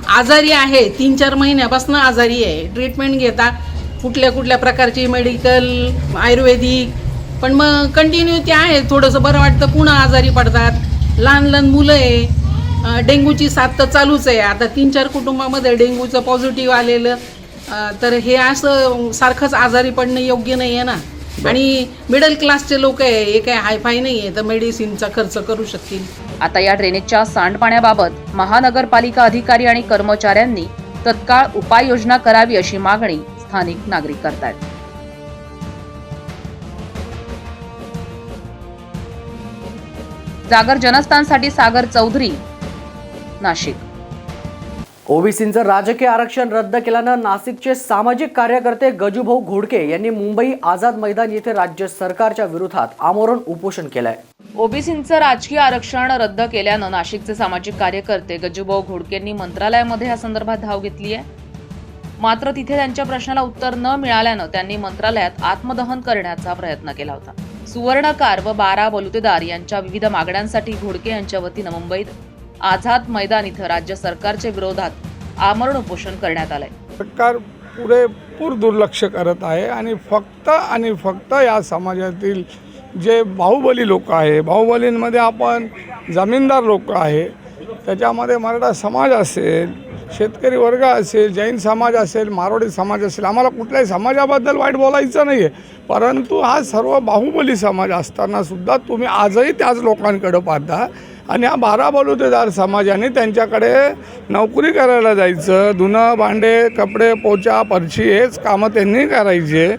आजारी आहे 3-4 महिन्यापासून आजारी आहे. ट्रीटमेंट घेता कुठल्या कुठल्या प्रकारची मेडिकल आयुर्वेदिक, पण मग कंटिन्यू ते आहे. थोडंसं बरं वाटतं पुन्हा आजारी पडतात. लहान लहान मुलं आहे. डेंग्यूची साथ तर चालूच आहे. आता 3-4 कुटुंबामध्ये डेंग्यूचं पॉझिटिव्ह आलेलं. तर हे असं सारखंच आजारी पडणं योग्य नाही आहे ना. आणि मिडल क्लासचे लोक आहे, हे काय हायफाय नाही आहे, तर मेडिसिनचा खर्च करू शकतील. आता या ड्रेनेजच्या सांडपाण्याबाबत महानगरपालिका अधिकारी आणि कर्मचाऱ्यांनी तत्काळ उपाययोजना करावी अशी मागणी स्थानिक नागरिक करतात. जागर जनस्थानसाठी सागर चौधरी, नाशिक. ओबीसींचं राजकीय आरक्षण रद्द केल्यानं नाशिकचे सामाजिक कार्यकर्ते गजूभाऊ घोडके यांनी मुंबई आझाद मैदान येथे राज्य सरकारच्या विरोधात आमरण उपोषण केलंय. ओबीसींचं राजकीय आरक्षण रद्द केल्यानं नाशिकचे सामाजिक कार्यकर्ते गजूभाऊ घोडकेंनी मंत्रालयामध्ये या संदर्भात धाव घेतली आहे. मात्र तिथे त्यांच्या प्रश्नाला उत्तर न मिळाल्यानं त्यांनी मंत्रालयात आत्मदहन करण्याचा प्रयत्न केला होता. सुवर्णकार व 12 बलुतेदार यांच्या विविध मागण्यांसाठी घोडके यांच्या वतीनं मुंबईत आझाद मैदान इथं राज्य सरकारच्या विरोधात आमरण उपोषण करण्यात आलंय. सरकार पुरेपूर दुर्लक्ष करत आहे आणि फक्त या समाजातील जे बाहुबली लोक आहे, बाहुबलींमध्ये आपण जमीनदार लोक आहे, त्याच्यामध्ये मराठा समाज असेल, शेतकरी वर्ग असेल, जैन समाज असेल, मारवाडी समाज असेल, आम्हाला कुठल्याही समाजाबद्दल वाईट बोलायचं नाही आहे, परंतु हा सर्व बाहुबली समाज असतानासुद्धा तुम्ही आजही त्याच लोकांकडे पाहता. आणि हा 12 बलुतेदार समाजाने त्यांच्याकडे नोकरी करायला जायचं, धुणं भांडे कपडे पोचा परची हेच कामं त्यांनी करायचे.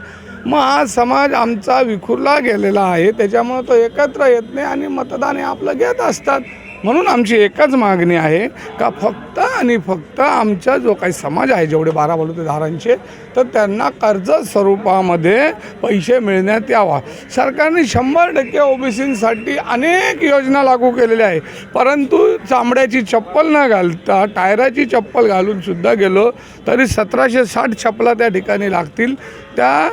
मग हा समाज आमचा विखुरला गेलेला आहे, त्याच्यामुळं तो एकत्र येत नाही आणि मतदान हे आपलं घेत असतात. म्हणून आमची एकच मागणी आहे का फक्त आमचा जो काही समाज आहे, जेवढे 12 बलुतेदारांचे, तर त्यांना कर्ज स्वरूपामध्ये पैसे मिळण्यात यावा. सरकारने 100% ओबीसींसाठी अनेक योजना लागू केलेल्या आहे, परंतु चामड्याची चप्पल न घालता टायराची चप्पल घालून सुद्धा गेलो तरी 1760 चपला त्या ठिकाणी लागतील. त्या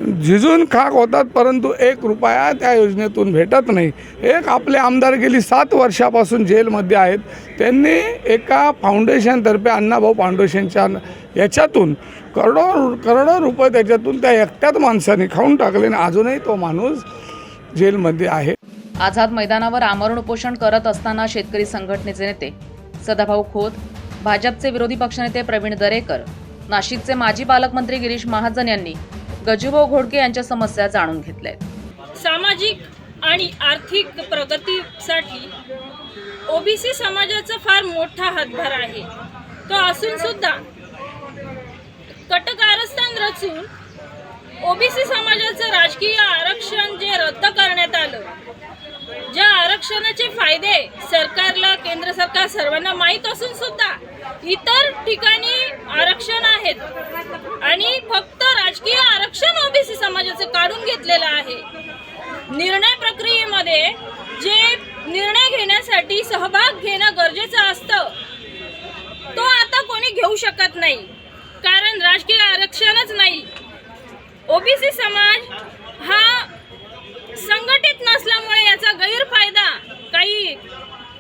झिजून खाक होतात, परंतु 1 रुपया त्या योजनेतून भेटत नाही. एक आपले आमदार गेली 7 वर्षापासून जेलमध्ये आहेत. त्यांनी एका फाउंडेशनतर्फे अण्णाभाऊ फाउंडेशनच्या याच्यातून करोडो रुपये त्याच्यातून त्या एकट्याच माणसाने खाऊन टाकले आणि अजूनही तो माणूस जेलमध्ये आहे. आझाद मैदानावर आमरण उपोषण करत असताना शेतकरी संघटनेचे नेते सदाभाऊ खोत, भाजपचे विरोधी पक्षनेते प्रवीण दरेकर, नाशिकचे माजी पालकमंत्री गिरीश महाजन यांनी गजूभाऊ घोडके यांच्या समस्या जाणून घेतल्या. सामाजिक आणि आर्थिक प्रगतीसाठी ओबीसी समाजाचा फार मोठा हातभार आहे. तो असून सुद्धा कटकारस्थान रचून ओबीसी समाजाचं राजकीय आरक्षण जे रद्द करण्यात आलं, ज्या आरक्षणाचे फायदे सरकारला, केंद्र सरकार सर्वांना माहीत असून सुद्धा इतर ठिकाणी आरक्षण आहेत आणि फक्त राजकीय आरक्षण ओबीसी समाजाचं काढून घेतलेलं आहे. निर्णय प्रक्रियेमध्ये जे निर्णय घेण्यासाठी सहभाग घेणं गरजेचं असतं, तो आता कोणी घेऊ शकत नाही, कारण राजकीय आरक्षणच नाही. ओबीसी समाज हा संघटित नसल्यामुळे याचा गैरफायदा काही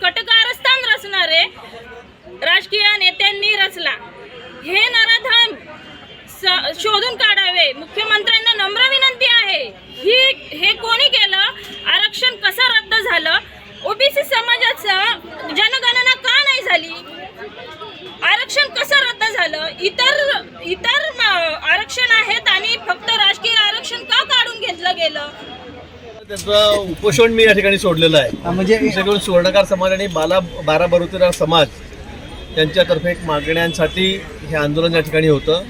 कटकारस्थान रचणारे राजकीय नेत्यांनी रचला. हे नराधम शोधून काढावे. मुख्यमंत्र्यांना नम्र विनंती आहे, हे कोणी केलं? आरक्षण कसं रद्द झालं? ओबीसी समाजाचं जनगणना का नाही झाली? आरक्षण कसं रद्द झालं? इतर आरक्षण आहेत आणि फक्त राजकीय आरक्षण का काढून घेतलं गेलं? त्याचं उपोषण मी या ठिकाणी सोडलेलं आहे. म्हणजे विशेष सुवर्णकार समाज आणि 12 बलुतेदार समाज यांच्यातर्फे मागण्यांसाठी हे आंदोलन या ठिकाणी होतं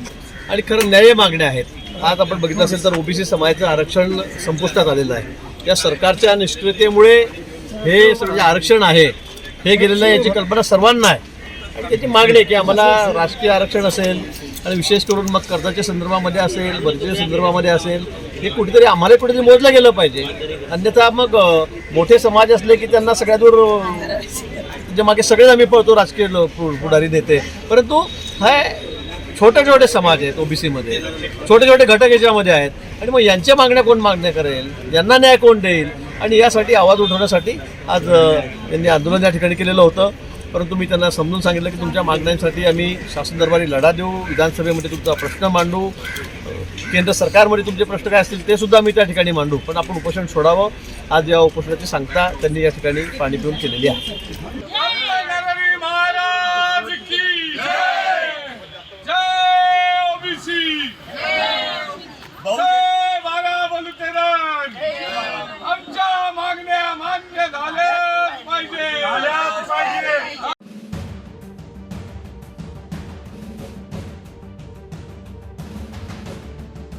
आणि खरं न्याय्य मागण्या आहेत. आज आपण बघितलं असेल तर ओबीसी समाजाचं आरक्षण संपुष्टात आलेलं आहे. या सरकारच्या निष्क्रियतेमुळे हे सगळं जे आरक्षण आहे हे गेलेलं आहे, याची कल्पना सर्वांना आहे. आणि त्याची मागणी आहे की आम्हाला राजकीय आरक्षण असेल आणि विशेष करून मग कर्जाच्या संदर्भामध्ये असेल, भरतीच्या संदर्भामध्ये असेल, हे कुठेतरी आम्हाला कुठेतरी मोजलं गेलं पाहिजे. अन्यथा मग मोठे समाज असले की त्यांना सगळ्या दूर जे मागे सगळेच आम्ही पळतो राजकीय पुढारी नेते, परंतु हा छोटे समाज आहेत ओबीसीमध्ये, छोटे घटक याच्यामध्ये आहेत आणि मग यांच्या मागण्या कोण मागण्या करेल, यांना न्याय कोण देईल? आणि यासाठी आवाज उठवण्यासाठी आज यांनी आंदोलन या ठिकाणी केलेलं होतं. परंतु मी त्यांना समजून सांगितलं की तुमच्या मागण्यांसाठी आम्ही शासन दरबारी लढा देऊ, विधानसभेमध्ये तुमचा प्रश्न मांडू, केंद्र सरकारमध्ये तुमचे प्रश्न काय असतील ते सुद्धा आम्ही त्या ठिकाणी मांडू, पण आपण उपोषण सोडावं. आज या उपोषणाची सांगता त्यांनी या ठिकाणी पाणी पिऊन केलेली आहे.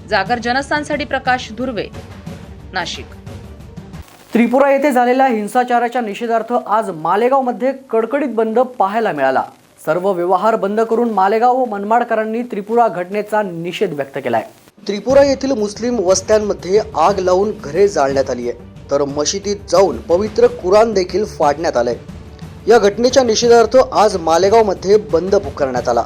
जागर जनस्थानसाठी प्रकाश धुर्वे, नाशिक. त्रिपुरा येथे झालेल्या हिंसाचाराच्या निषेधार्थ आज मालेगावमध्ये कडकडीत बंद पाहायला मिळाला. सर्व व्यवहार बंद करून मालेगाव व मनमाडकरांनी त्रिपुरा घटनेचा निषेध व्यक्त केलाय. त्रिपुरा येथील मुस्लिम वस्त्यांमध्ये आग लावून घरे जाळण्यात आली आहे, तर मशिदीत जाऊन पवित्र कुराण देखील फाडण्यात आलंय. या घटनेच्या निषेधार्थ आज मालेगावमध्ये बंद पुकारण्यात आला.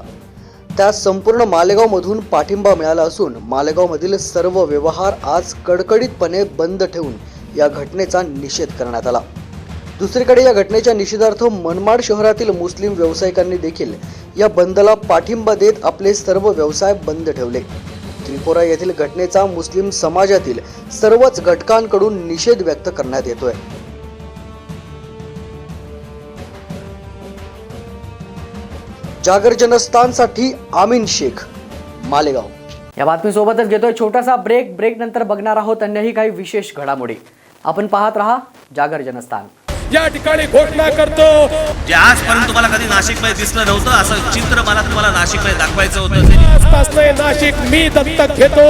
त्यास संपूर्ण मालेगावमधून पाठिंबा मिळाला असून मालेगावमधील सर्व व्यवहार आज कडकडीतपणे बंद ठेवून या घटनेचा निषेध करण्यात आला. दुसरीकडे या घटनेच्या निषेधार्थ मनमाड शहरातील मुस्लिम व्यावसायिकांनी देखील या बंदला पाठिंबा देत आपले सर्व व्यवसाय बंद ठेवले. त्रिपुरा येथील घटनेचा मुस्लिम समाजातील सर्वच घटकांकडून निषेध व्यक्त करण्यात येतोय. जागर जनस्थानसाठी आमीन शेख, मालेगाव. या बातमीसोबतच घेतोय छोटासा ब्रेक नंतर बघणार आहोत अन्यही काही विशेष घडामोडी. आपण पाहत रहा जागर जनस्थान. या ठिकाणी घोषणा करतो, जे आजपर्यंत तुम्हाला कधी नाशिकमध्ये दिसलं नव्हतं असं चित्र मला तुम्हाला नाशिकमध्ये दाखवायचं होतं. नाशिक मी दत्तक घेतो.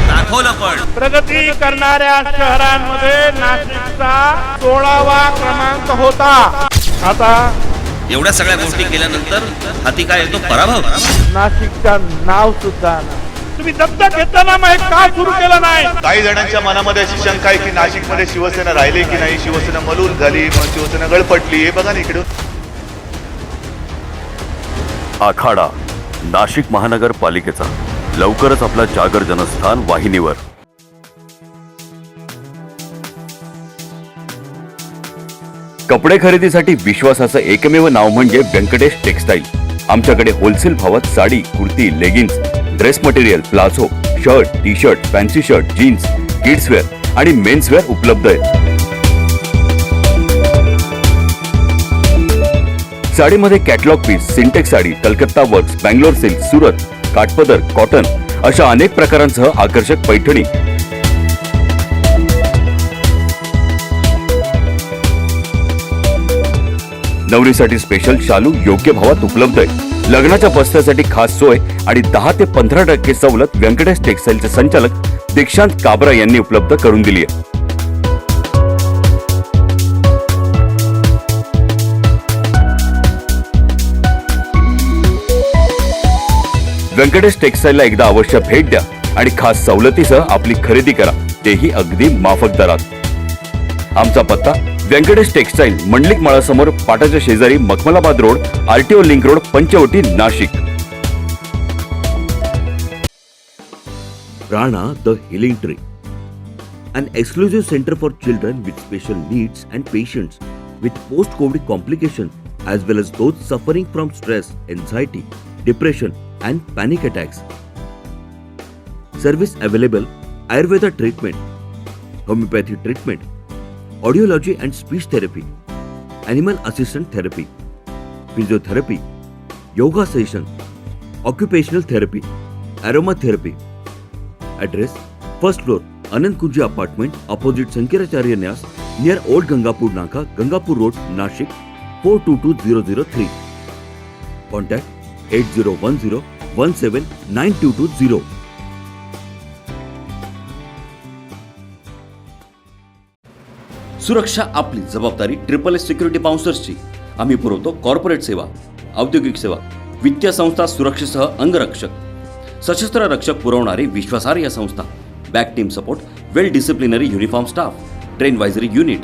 दाखवलं पण प्रगती करणाऱ्या शहरांमध्ये नाशिकचा 16वा क्रमांक होता. आता एवढ्या सगळ्या गोष्टी केल्यानंतर हाती काय येतो? पराभव. नाशिकचं नाव सुद्धा तुम्ही दत्तक घेताना मग का सुरू केलं नाही? काही जणांच्या मनामध्ये अशी शंका आहे की नाशिकमध्ये शिवसेना राहिली की नाही, शिवसेना मलूल झाली, मग शिवसेना गळपटली. हे बघा ना इकडे. आखाडा नाशिक महानगरपालिकेचा लवकरच आपला जागर जनस्थान वाहिनीवर. कपडे खरेदीसाठी विश्वासाचं एकमेव नाव म्हणजे व्यंकटेश टेक्सटाईल. आमच्याकडे होलसेल भावात sari, kurti, leggings, dress material, palazzo, shirt, T shirt, fancy shirt, jeans, kidswear आणि मेन्सवेअर उपलब्ध आहे. साडीमध्ये कॅटलॉग पीस, सिंटेक्स साडी, कलकत्ता वर्क्स, बँगलोर सिल्क, सुरत, काठपदर, कॉटन अशा अनेक प्रकारांसह आकर्षक पैठणी. नवरीसाठी स्पेशल शालू योग्य भावात उपलब्ध आहे. लग्नाच्या बस्त्यासाठी खास सोय आणि 10 ते 15% सवलत व्यंकटेश टेक्सटाईलचे संचालक दीक्षांत काबरा यांनी उपलब्ध करून दिली आहे. व्यंकटेश टेक्सटाईलला एकदा अवश्य भेट द्या आणि खास सवलतीसह आपली खरेदी करा, तेही अगदी माफक दरात. आमचा पत्ता व्यंकटेश टेक्सटाईल, मंडलिक माळासमोर, पाटाच्या शेजारी, Makhmalabad road, RTO link road, Panchavati, Nashik. Prana the Healing Tree, an exclusive center for children with special needs and patients with post-COVID complications as well as those suffering from stress, anxiety, depression and panic attacks. Service available: Ayurveda treatment, homeopathy treatment, audiology and speech therapy, animal assistant therapy, physiotherapy, yoga session, occupational therapy, aromatherapy. Address: first floor, Anand Kunji apartment, opposite Sankaracharya Nyas, near Old Gangapur Naka, Gangapur Road, Nashik, 422003. Contact 8010179220. सुरक्षा आपली जबाबदारी. SSS security बाउन्सर्सची. आम्ही पुरवतो corporate सेवा, औद्योगिक सेवा, वित्तीय संस्था सुरक्षेसह अंगरक्षक, सशस्त्र रक्षक पुरवणारी विश्वासार्ह संस्था, back team support, well disciplinary uniform staff, train वायझरी युनिट.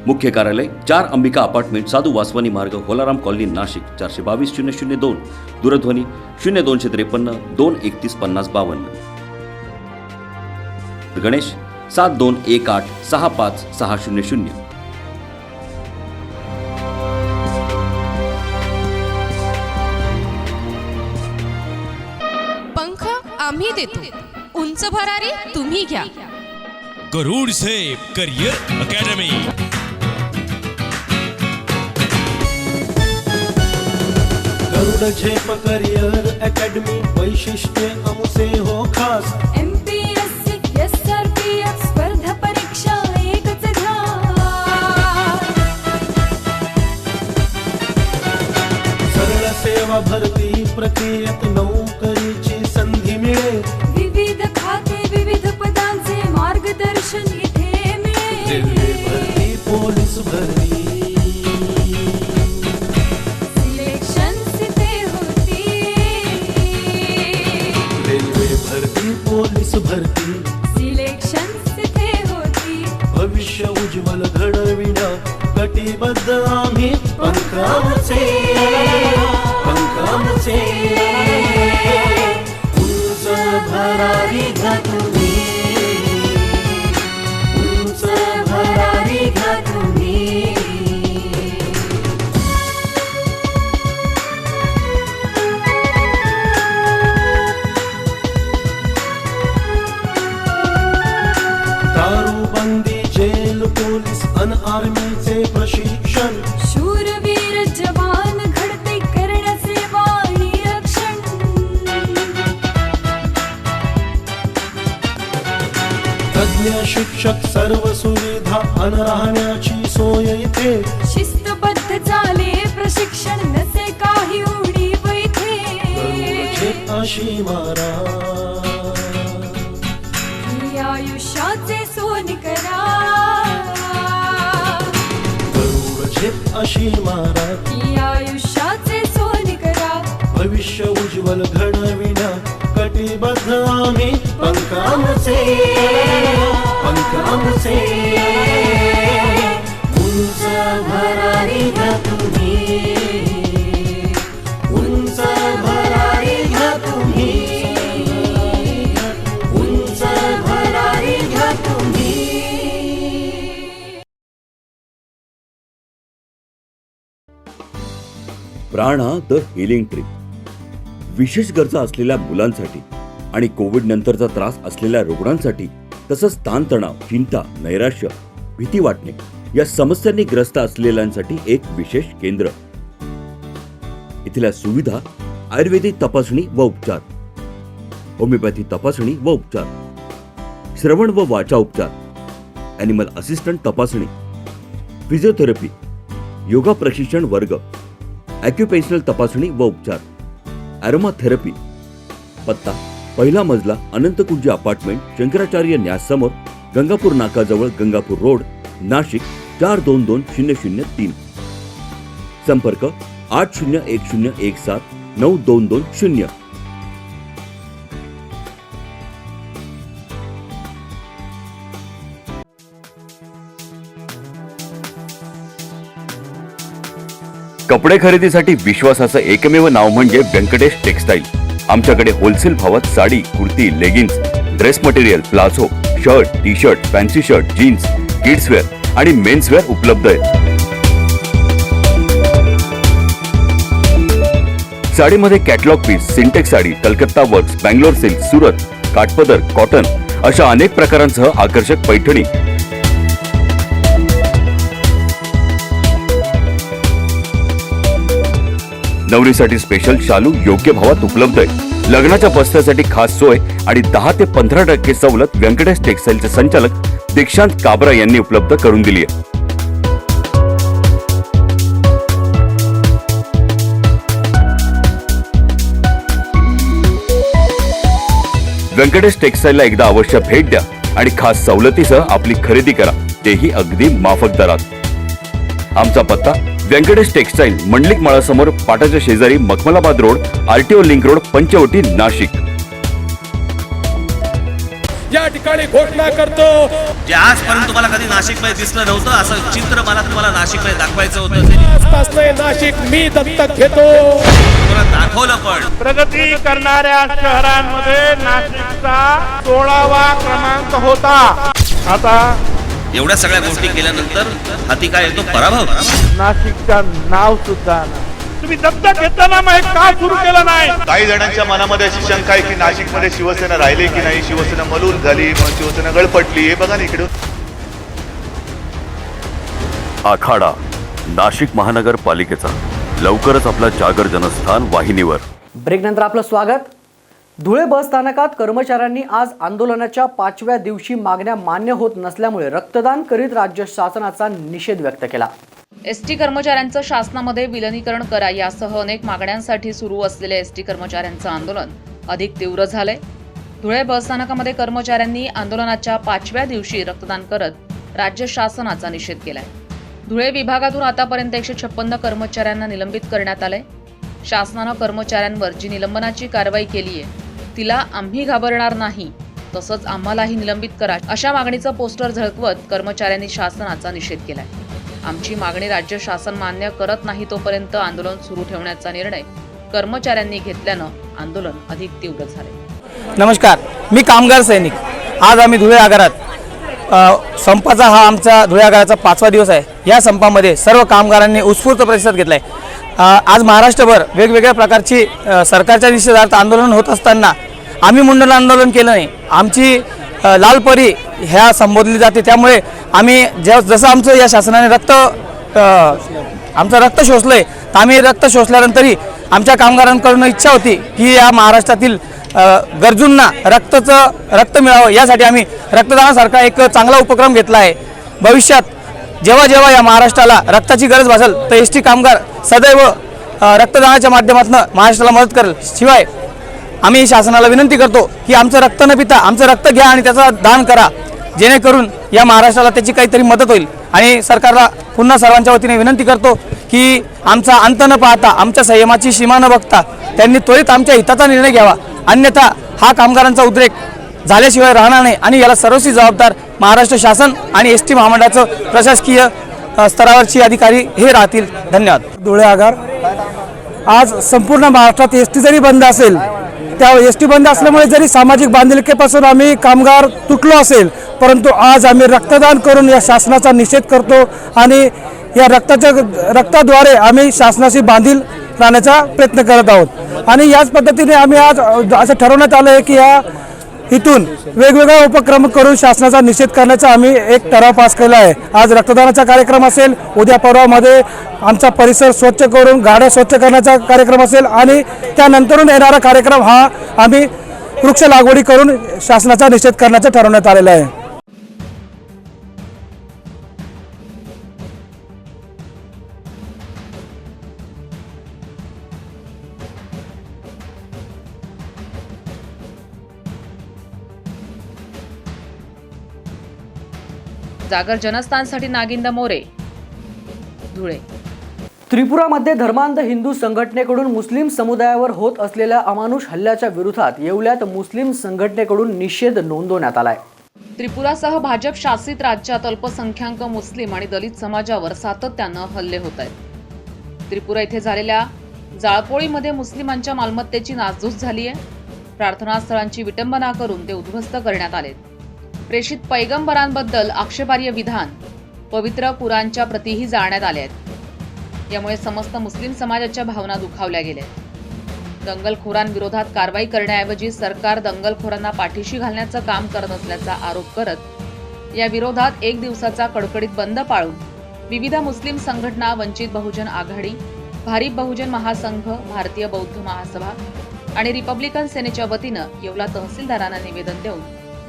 मुख्य कार्यालय 4 अंबिका अपार्टमेंट, साधू वासवानी मार्ग, होलाराम कॉलनी, नाशिक. 422-002. दूरध्वनी 0253 231 5052. गणेश 7218 65600. आम्ही देतो, उंच भरारी तुम्ही घ्या. गरुड सेफ करियर अकॅडमी. गरुड झेप करियर अकॅडमी वैशिष्ट्य आमचे हो खास. MPSC SRPF स्पर्धा परीक्षा एकच ध्यान. सरळ सेवा भरती प्रक्रियेत नोकरीची संधी मिळे. विविध खाते विविध पदांचे मार्गदर्शन इथे मिळेल. रेल्वे भरती पोलीस भरती पोलीस भरती सिलेक्शन तिथे होती. भविष्य उज्ज्वल घडविण्या कटिबद्ध आम्ही पंखाचे उंच भरारी घ्या तुम्ही, उंच भरारी घ्या तुम्ही. दारूबंदी जेल पोलीस अन आर्मीचे प्रशिक्षण. शूरवीर जवान घडते करण्याचे वाणी रक्षण. तज्ञ शिक्षक सर्व सुविधा अन राहण्याची सोय इथे. शिस्तबद्ध चाले प्रशिक्षण नसे काही उणीव इथे. गरुडचे अशी मारा ही आयुष्याचे सोन करा. गरुडचे अशी मारा ही आयुष्याचे सोन करा. भविष्य उज्ज्वल घडविण्या कटिबद्ध आम्ही पंखाचे उंच भरारी घ्या तुम्ही, उंच भरारी घ्या तुम्ही, उंच भरारी घ्या तुम्ही. प्राणा द हिलिंग ट्री विशेष गरजा असलेल्या मुलांसाठी आणि कोविड नंतरचा त्रास असलेल्या रुग्णांसाठी, तसंच ताणतणाव, चिंता, नैराश्य, भीती वाटणे या समस्यांनी ग्रस्त असलेल्यांसाठी एक विशेष केंद्र. इथल्या सुविधा आयुर्वेदिक तपासणी व उपचार, होमिओपॅथी तपासणी व उपचार, श्रवण व वाचा उपचार, ॲनिमल असिस्टंट तपासणी, फिजिओथेरपी, योगा प्रशिक्षण वर्ग, ॲक्युपेन्शनल तपासणी व उपचार, ॲरोमा थेरपी. पत्ता पहिला मजला अनंतकुंज अपार्टमेंट, शंकराचार्य न्यास समोर, गंगापूर नाकाजवळ, गंगापूर रोड, नाशिक 422003. संपर्क 8010179220. कपडे खरेदीसाठी विश्वासाचं एकमेव नाव म्हणजे व्यंकटेश टेक्सटाईल. आमच्याकडे होलसेल भावात sari, kurti, leggings, dress material, palazzo, shirt, T shirt, fancy shirt, jeans, kidswear आणि मेन्सवेअर उपलब्ध आहेत. साडीमध्ये कॅटलॉग पीस, सिंटेक्स साडी, कलकत्ता वर्क्स, बँगलोर सिल्क, सुरत, काठपदर, कॉटन अशा अनेक प्रकारांसह आकर्षक पैठणी. नवरीसाठी स्पेशल शालू योग्य भावात उपलब्ध आहे. लग्नाच्या बस्त्यासाठी खास सोय आणि 10 ते 15% सवलत व्यंकटेश टेक्सटाईलचे संचालक दीक्षांत काबरा यांनी उपलब्ध करून दिली आहे. व्यंकटेश टेक्सटाईलला एकदा अवश्य भेट द्या आणि खास सवलतीसह आपली खरेदी करा, तेही अगदी माफक दरात. आमचा पत्ता व्यंकटेश टेक्सटाईल, मंडलिक माळासमोर, पाटाच्या शेजारी, Makhmalabad road, RTO link road, Panchavati, Nashik. या ठिकाणी घोषणा करतो, जे आजपर्यंत तुम्हाला कधी नाशिकमध्ये दिसलं नव्हतं असं चित्र मला तुम्हाला नाशिकमध्ये दाखवायचं होतं. आजपासून नाशिक मी दत्तक घेतो. तुम्हाला दाखवलं पण. प्रगती करणाऱ्या शहरांमध्ये नाशिकचा 16वा क्रमांक होता. आता एवढ्या सगळ्या गोष्टी केल्यानंतर हाती काय येतो? पराभव. नाशिकचं नाव सुद्धा तुम्ही दत्तक घेताना मग हे का सुरू केलं नाही? काही जणांच्या मनामध्ये अशी शंका आहे की नाशिकमध्ये शिवसेना राहिली की नाही, शिवसेना मलूल झाली, मग शिवसेना गळपटली. हे बघा ना इकडं. आखाडा नाशिक महानगरपालिकेचा लवकरच आपला जागर जनस्थान वाहिनीवर. ब्रेकनंतर आपलं स्वागत. धुळे बस स्थानकात कर्मचाऱ्यांनी आज आंदोलनाच्या 5व्या दिवशी मागण्या मान्य होत नसल्यामुळे रक्तदान करीत राज्य शासनाचा निषेध व्यक्त केला. एसटी कर्मचाऱ्यांचं शासनामध्ये विलिनीकरण करा यासह अनेक मागण्यांसाठी सुरू असलेल्या एसटी कर्मचाऱ्यांचं आंदोलन अधिक तीव्र झालंय. धुळे बस स्थानकामध्ये कर्मचाऱ्यांनी आंदोलनाच्या 5व्या दिवशी रक्तदान करत राज्य शासनाचा निषेध केलाय. धुळे विभागातून आतापर्यंत 156 कर्मचाऱ्यांना निलंबित करण्यात आलंय. शासनानं कर्मचाऱ्यांवर जी निलंबनाची कारवाई केली आहे तिला आम्ही घाबरणार नाही, तसंच आम्हालाही निलंबित करा अशा मागणीचं पोस्टर झळकवत कर्मचाऱ्यांनी शासनाचा निषेध केलाय. आमची मागणी राज्य शासन मान्य करत नाही तोपर्यंत आंदोलन सुरू ठेवण्याचा निर्णय कर्मचाऱ्यांनी घेतल्यानं आंदोलन अधिक तीव्र झाले. नमस्कार, मी कामगार सैनिक. आज आम्ही धुळे आगारात संपाचा हा आमचा धुळे आगाराचा 5वा दिवस आहे. या संपामध्ये सर्व कामगारांनी उत्स्फूर्त प्रतिसाद घेतला आहे. आज महाराष्ट्रभर वेगवेगळ्या प्रकारची सरकारच्या निषेधार्थ आंदोलन होत असताना आम्ही मुंडन आंदोलन केलं नाही. आमची लालपरी ह्या संबोधली जाते. त्यामुळे आम्ही जसं आमचं या शासनाने आमचं रक्त शोषलं आहे, तर आम्ही रक्त शोषल्यानंतरही आमच्या कामगारांकडून इच्छा होती की या महाराष्ट्रातील गरजूंना रक्त मिळावं, यासाठी आम्ही रक्तदानासारखा एक चांगला उपक्रम घेतला आहे. भविष्यात जेव्हा जेव्हा या महाराष्ट्राला रक्ताची गरज भासेल तर एसटी कामगार सदैव रक्तदानाच्या माध्यमातून महाराष्ट्राला मदत करेल. शिवाय आम्ही शासनाला विनंती करतो की आमचं रक्त न पिता आमचं रक्त घ्या आणि त्याचं दान करा, जेणेकरून या महाराष्ट्राला त्याची काहीतरी मदत होईल. आणि सरकारला पुन्हा सर्वांच्या वतीने विनंती करतो की आमचा अंत न पाहता, आमच्या संयमाची सीमा न बघता त्यांनी त्वरित आमच्या हिताचा निर्णय घ्यावा, अन्यथा हा कामगारांचा उद्रेक झाल्याशिवाय राहणार नाही आणि याला सर्वस्वी जबाबदार महाराष्ट्र शासन आणि एसटी महामंडळाचं प्रशासकीय स्तरावरची अधिकारी हे राहतील. धन्यवाद. धुळे आगार आज संपूर्ण महाराष्ट्रात एसटी जरी बंद असेल, त्या एसटी बंद असल्यामुळे जरी सामाजिक बांधिलकीपासून आम्ही कामगार तुटलो असेल, परंतु आज आम्ही रक्तदान करून या शासनाचा निषेध करतो आणि या रक्ताद्वारे आम्ही शासनाशी बांधील राहण्याचा प्रयत्न करत आहोत. आणि याच पद्धतीने आम्ही आज असं ठरवण्यात आलं आहे की या इथून वेगवेगळा उपक्रम करून शासनाचा निषेध करण्याचा आम्ही एक ठराव पास केला आहे. आज रक्तदानाचा कार्यक्रम असेल, उद्या परवामध्ये आमचा परिसर स्वच्छ करून गाड्या स्वच्छ करण्याचा कार्यक्रम असेल आणि त्यानंतरून येणारा कार्यक्रम हा आम्ही वृक्ष लागवडी करून शासनाचा निषेध करण्याचं ठरवण्यात आलेलं आहे. जागर जनस्थानसाठी नागिंदा मोरे, धुळे. त्रिपुरामध्ये धर्मांध हिंदू संघटनेकडून मुस्लिम समुदायावर होत असलेल्या अमानुष हल्ल्याच्या विरोधात येवल्यात मुस्लिम संघटनेकडून निषेध नोंदवण्यात आलाय. त्रिपुरासह भाजप शासित राज्यात अल्पसंख्याक मुस्लिम आणि दलित समाजावर सातत्यानं हल्ले होत आहेत. त्रिपुरा येथे झालेल्या जाळपोळीमध्ये मुस्लिमांच्या मालमत्तेची नासधूस झाली आहे. प्रार्थनास्थळांची विटंबना करून ते उद्ध्वस्त करण्यात आले. प्रेषित पैगंबरांबद्दल आक्षेपार्ह विधान, पवित्र कुराणच्या प्रतीही जाळण्यात आल्या आहेत. यामुळे समस्त मुस्लिम समाजाच्या भावना दुखावल्या गेल्या. दंगलखोरांविरोधात कारवाई करण्याऐवजी सरकार दंगलखोरांना पाठीशी घालण्याचं काम करत असल्याचा आरोप करत या विरोधात 1 दिवसाचा कडकडीत बंद पाळून विविध मुस्लिम संघटना, वंचित बहुजन आघाडी, भारिप बहुजन महासंघ, भारतीय बौद्ध महासभा आणि रिपब्लिकन सेनेच्या वतीनं येवला तहसीलदारांना निवेदन देऊन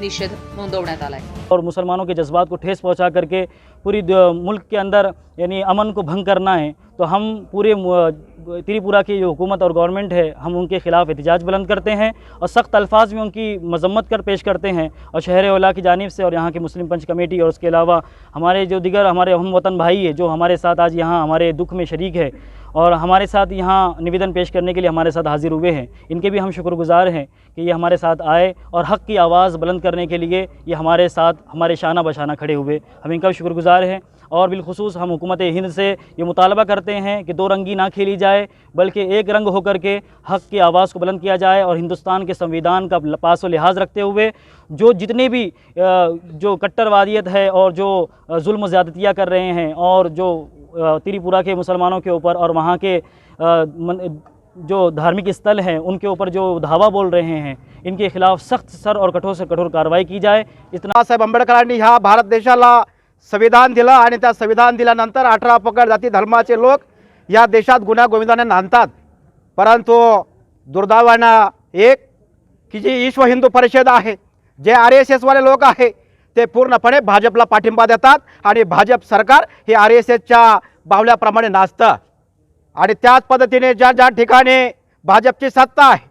निषेध नोंदवण्यात आला है. और मुसलमानों के जज्बात को ठेस पहुंचा करके पूरी मुल्क के अंदर यानी अमन को भंग करना है, तो हम पूरे त्रिपुरा की जो हुकूमत और गवर्नमेंट है, हम उनके खिलाफ एहतजाज बुलंद करते हैं और सख्त अल्फाज में उनकी मजम्मत कर पेश करते हैं. और शहर ओला की जानिब से और यहाँ की मुस्लिम पंच कमेटी और उसके अलावा हमारे जो दिगर हमारे हम वतन भाई है जो हमारे साथ आज यहाँ हमारे दुख में शरीक है और हमारे साथ यहाँ निवेदन पेश करने के लिए हमारे साथ हाजिर हुए हैं, इनके भी हम शुक्रगुजार हैं कि ये हमारे साथ आए और हक़ की आवाज़ बुलंद करने के लिए ये हमारे साथ हमारे शाना बशाना खड़े हुए. हम इनका शुक्रगुजार हैं. और बिलखुसूस हम हुकूमत हिंद से ये मुतालबा करते हैं कि 2 रंगी ना खेली जाए, बल्कि एक रंग होकर के हक़ की आवाज़ को बुलंद किया जाए और हिंदुस्तान के संविधान का पास व लिहाज रखते हुए जो जितने भी जो कट्टरवादियत है और जो जुल्म ज़्यादतियाँ कर रहे हैं और जो त्रिपुरा के मुसलमानों के ऊपर और वहाँ के जो धार्मिक स्थल हैं उनके ऊपर जो धावा बोल रहे हैं, इनके खिलाफ सख्त सर और कठोर से कठोर कारवाई की जाए. बाबासाहेब आंबेडकरांनी ह्या भारत देशाला संविधान दिलं आणि त्या संविधान दिल्यानंतर 18 पगड जाती धर्माचे लोक या देशात गुण्यागोविंदाने नांदतात. परंतु दुर्दैवानं एक की जी विश्व हिंदू परिषद आहे, जे RSS वाले लोक आहे ते पूर्णपणे भाजपला पाठिंबा देतात आणि भाजप सरकार हे RSSच्या बावल्याप्रमाणे नाचतं. आणि त्याच पद्धतीने ज्या ज्या ठिकाणी भाजपची सत्ता आहे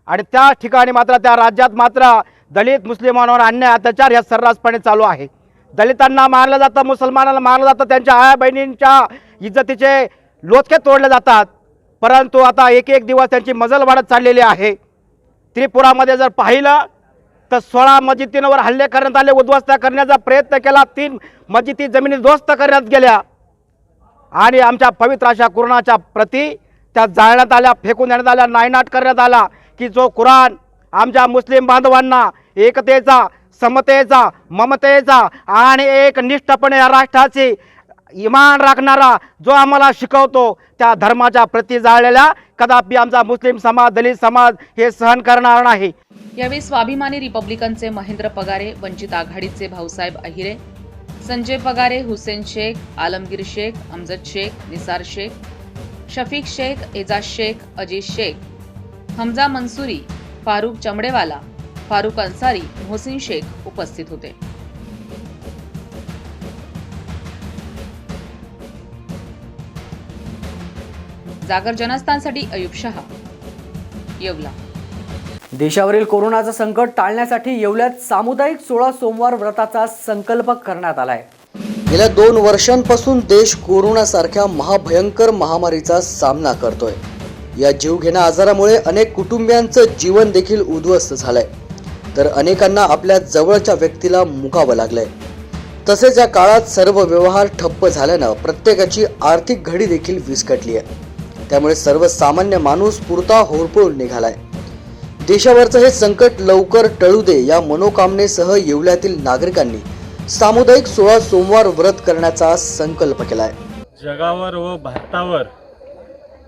आणि त्या ठिकाणी मात्र त्या राज्यात मात्र दलित मुस्लिमांवर अन्याय अत्याचार ह्या सर्रासपणे चालू आहे. दलितांना मारलं जातं, मुसलमानांना मारलं जातं, त्यांच्या आया बहिणींच्या इज्जतीचे लोचके तोडले जातात. परंतु आता एक एक दिवस त्यांची मजल वाढत चाललेली आहे. त्रिपुरामध्ये जर पाहिलं तर 16 मस्जिदींवर हल्ले करण्यात आले, उद्ध्वस्त करण्याचा प्रयत्न केला, 3 मस्जिदी जमिनी ध्वस्त करण्यात गेल्या आणि आमच्या पवित्र अशा कुराणाच्या प्रती त्या जाळण्यात आल्या, फेकून देण्यात आल्या, नायनाट करण्यात आला की जो कुराण आमच्या मुस्लिम बांधवांना एकतेचा, समतेचा, ममतेचा आणि एक निष्ठपणे या राष्ट्राची इमान राखणारा जो आम्हाला शिकवतो त्या धर्माच्या प्रती जाळलेल्या कदापि आमचा मुस्लिम समाज, दलित समाज हे सहन करणार नाही. यावेळी स्वाभिमानी रिपब्लिकनचे महेंद्र पगारे, वंचित आघाडीचे भाऊसाहेब अहिरे, संजय पगारे, हुसेन शेख, आलमगीर शेख, अमजद शेख, निसार शेख, शफीक शेख, एजाज शेख, अजीज शेख, हमजा मंसूरी, फारुख चमडेवाला, फारुख अन्सारी, मोहसिन शेख उपस्थित होते. जागर जनस्थानसाठी अयूब शहा, येवला. देशावरील कोरोनाचं संकट टाळण्यासाठी येवल्यात सामुदायिक 16 सोमवार व्रताचा संकल्प करण्यात आलाय. गेल्या 2 वर्षांपासून देश कोरोनासारख्या महाभयंकर महामारीचा सामना करतोय. या जीवघेण्या आजारामुळे अनेक कुटुंबियांचं जीवन देखील उद्ध्वस्त झालंय, तर अनेकांना आपल्या जवळच्या व्यक्तीला मुकावं लागलंय. तसेच या काळात सर्व व्यवहार ठप्प झाल्यानं प्रत्येकाची आर्थिक घडी देखील विस्कटली आहे. त्यामुळे सर्वसामान्य माणूस पुरता होरपळून निघालाय. देशावरचं हे संकट लवकर टळू दे या मनोकामनेसह येवल्यातील नागरिकांनी सामुदायिक 16 सोमवार व्रत करण्याचा संकल्प केलाय. जगावर व भारतावर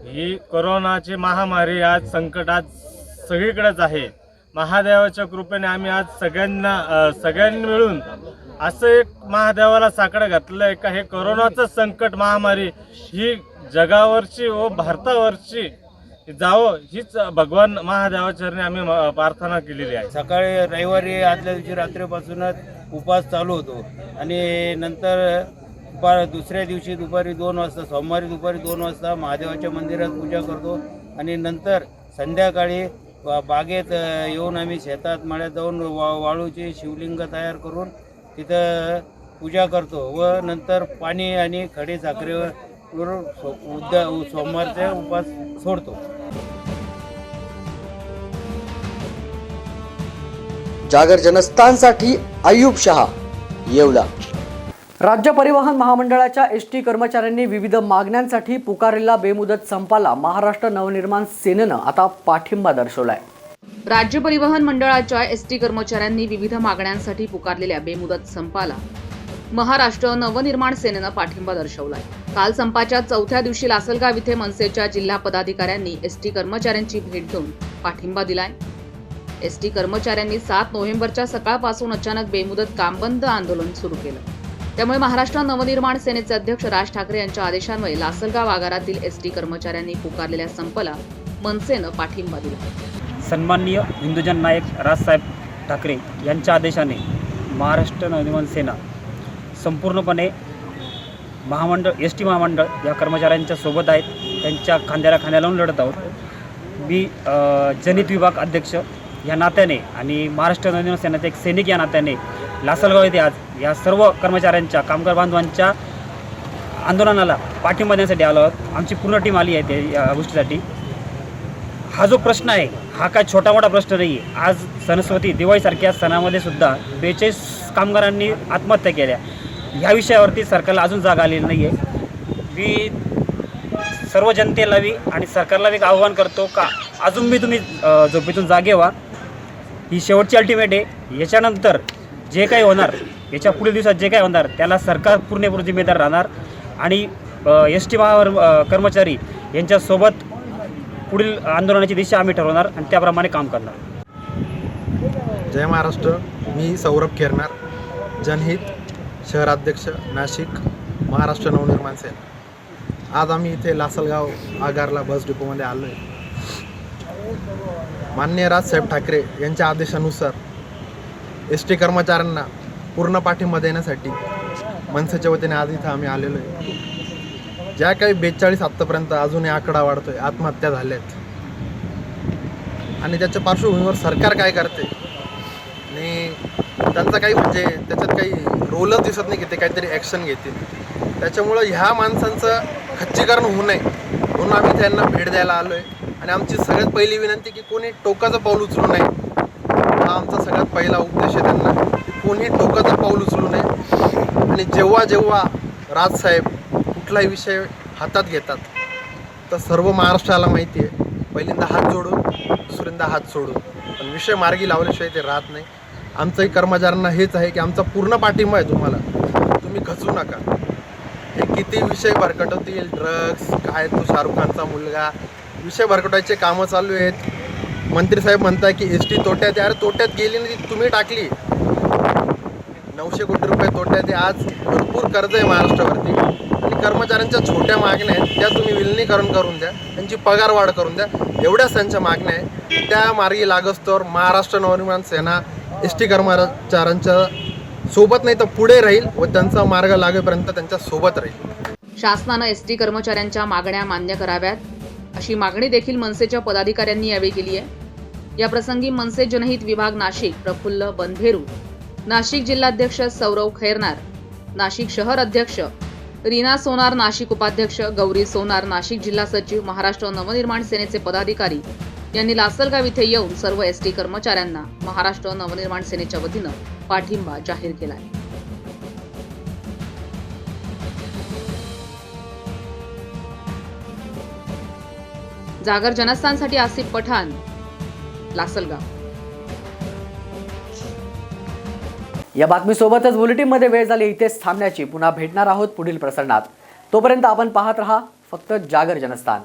ही कोरोनाची महामारी आज संकट आज सगळीकडेच आहे. महादेवाच्या कृपेने आम्ही आज सगळ्यांनी मिळून असं एक महादेवाला साकडं घातलं आहे का हे कोरोनाचं संकट महामारी ही जगावरची व भारतावरची जावं हीच भगवान महादेवाचरणी आम्ही प्रार्थना केलेली आहे. सकाळी रविवारी आदल्या दिवशी रात्रीपासूनच उपवास चालू होतो आणि नंतर दुसऱ्या दिवशी दुपारी 2 वाजता, सोमवारी दुपारी 2 वाजता महादेवाच्या मंदिरात पूजा करतो आणि नंतर संध्याकाळी बागेत येऊन आम्ही शेतात मळ्यात जाऊन वाळूची शिवलिंग तयार करून तिथं पूजा करतो व नंतर पाणी आणि खडी साखरेवर सोमवारचे उपवास सोडतो. जागर जनस्थानसाठी अयूब शहा, येवला. राज्य परिवहन महामंडळाच्या एसटी कर्मचाऱ्यांनी विविध मागण्यांसाठी पुकारलेला बेमुदत संपाला महाराष्ट्र नवनिर्माण सेनेनं आता पाठिंबा दर्शवलाय. राज्य परिवहन मंडळाच्या एसटी कर्मचाऱ्यांनी विविध मागण्यांसाठी पुकारलेल्या बेमुदत संपाला महाराष्ट्र नवनिर्माण सेनेनं पाठिंबा दर्शवलाय. काल संपाच्या 4थ्या दिवशी लासलगाव इथे मनसेच्या जिल्हा पदाधिकाऱ्यांनी एसटी कर्मचाऱ्यांची भेट घेऊन पाठिंबा दिलाय. एसटी कर्मचाऱ्यांनी 7 नोव्हेंबरच्या सकाळपासून अचानक बेमुदत कामबंद आंदोलन सुरू केलं. त्यामुळे महाराष्ट्र नवनिर्माण सेनेचे अध्यक्ष राज ठाकरे यांच्या आदेशान्वये लासलगाव आगारातील एसटी कर्मचाऱ्यांनी पुकारलेल्या संपाला मनसेनं पाठिंबा दिला. सन्माननीय हिंदुजन नायक राजसाहेब ठाकरे यांच्या आदेशाने महाराष्ट्र नवनिर्माण सेना संपूर्णपणे एसटी महामंडळ या कर्मचाऱ्यांच्या सोबत आहेत. त्यांच्या खांद्याला खांद्या लावून लढत आहोत. मी जनित विभाग अध्यक्ष या नात्याने आणि महाराष्ट्र नवनिर्माण सेनेचे एक सैनिक या नात्याने लासलगाव येथे आज या सर्व कर्मचाऱ्यांच्या, कामगार बांधवांच्या आंदोलनाला पाठिंबा देण्यासाठी आलो आहोत. आमची पूर्ण टीम आली आहे या गोष्टीसाठी. हा जो प्रश्न आहे हा काय छोटा मोठा प्रश्न नाही आहे. आज सणस्वती दिवाळीसारख्या सणामध्ये सुद्धा 42 कामगारांनी आत्महत्या केल्या. ह्या विषयावरती सरकारला अजून जाग आलेली नाही आहे. मी सर्व जनतेला आणि सरकारला आव्हान करतो का अजून तुम्ही झोपेतून जागे व्हा. ही शेवटची अल्टिमेट आहे. याच्यानंतर जे काही होणार, याच्या पुढील दिवसात जे काही होणार त्याला सरकार पूर्णपणे जिम्मेदार राहणार आणि एस टी कर्मचारी यांच्यासोबत पुढील आंदोलनाची दिशा आम्ही ठरवणार आणि त्याप्रमाणे काम करणार. जय महाराष्ट्र. मी सौरभ केरनार, जनहित शहराध्यक्ष नाशिक, महाराष्ट्र नवनिर्माण सेना. आज आम्ही इथे लासलगाव आगारला बस डिपोमध्ये आलो आहे. माननीय राजसाहेब ठाकरे यांच्या आदेशानुसार एस टी कर्मचाऱ्यांना पूर्ण पाठिंबा देण्यासाठी मनसेच्या वतीने आज इथं आम्ही आलेलो आहे. ज्या काही 42 आत्तापर्यंत अजूनही आकडा वाढतोय, आत्महत्या झाल्यात आणि त्याच्या पार्श्वभूमीवर सरकार काय करते आणि त्यांचा काही म्हणजे त्याच्यात काही रोलच दिसत नाही की ते काहीतरी ॲक्शन घेतील. त्याच्यामुळं ह्या माणसांचं खच्चीकरण होऊ नये म्हणून आम्ही त्यांना भेट द्यायला आलो आहे. आणि आमची सगळ्यात पहिली विनंती की कोणी टोकाचं पाऊल उचलू नये. हा आमचा सगळ्यात पहिला उपदेश आहे त्यांना, कोणी टोकाचं पाऊल उचलू नये. आणि जेव्हा जेव्हा राजसाहेब कुठलाही विषय हातात घेतात तर सर्व महाराष्ट्राला माहिती आहे, पहिल्यांदा हात जोडून, दुसऱ्यांदा हात सोडून, पण विषय मार्गी लावल्याशिवाय ते राहत नाही. आमचंही कर्मचाऱ्यांना हेच आहे की आमचा पूर्ण पाठिंबा आहे तुम्हाला, तुम्ही खचू नका. हे किती विषय भरकटवतील, ड्रग्स काय, तो शाहरुख खानचा मुलगा, विषय भरकटायचे कामं चालू आहेत. मंत्रीसाहेब म्हणताय की एस टी तोट्यात आहे. अरे तोट्यात गेली नाही, तुम्ही टाकली. 900 कोटी रुपये तोट्यात आहे. आज भरपूर कर्ज आहे महाराष्ट्रावरती आणि कर्मचाऱ्यांच्या छोट्या मागण्या आहेत त्या तुम्ही विलिनीकरण करून द्या, त्यांची पगारवाढ करून द्या, एवढ्याच त्यांच्या मागण्या आहेत. त्या मार्गी लागस्तोवर महाराष्ट्र नवनिर्माण सेना एस टी कर्मचाऱ्यांच्या सोबत नाही तर पुढे राहील व त्यांचा मार्ग लागेपर्यंत त्यांच्या सोबत राहील. शासनानं एस टी कर्मचाऱ्यांच्या मागण्या मान्य कराव्यात अशी मागणी देखील मनसेच्या पदाधिकाऱ्यांनी यावेळी केली आहे. या प्रसंगी मनसे जनहित विभाग नाशिक प्रफुल्ल बनभेरू, नाशिक जिल्हाध्यक्ष सौरव खैरनार, नाशिक शहर अध्यक्ष रीना सोनार, नाशिक उपाध्यक्ष गौरी सोनार, नाशिक जिल्हा सचिव, महाराष्ट्र नवनिर्माण सेनेचे पदाधिकारी यांनी लासलगाव इथे येऊन सर्व एस टी कर्मचाऱ्यांना महाराष्ट्र नवनिर्माण सेनेच्या वतीनं पाठिंबा जाहीर केला आहे. जागर जनस्थानसाठी आसिफ पठाण, लासलगाव. या बातमीसोबतच बुलेटिनमध्ये वेळ झाली इथेच थांबण्याची. पुन्हा भेटणार आहोत पुढील प्रसारणात. तोपर्यंत आपण पाहत रहा फक्त जागर जनस्थान.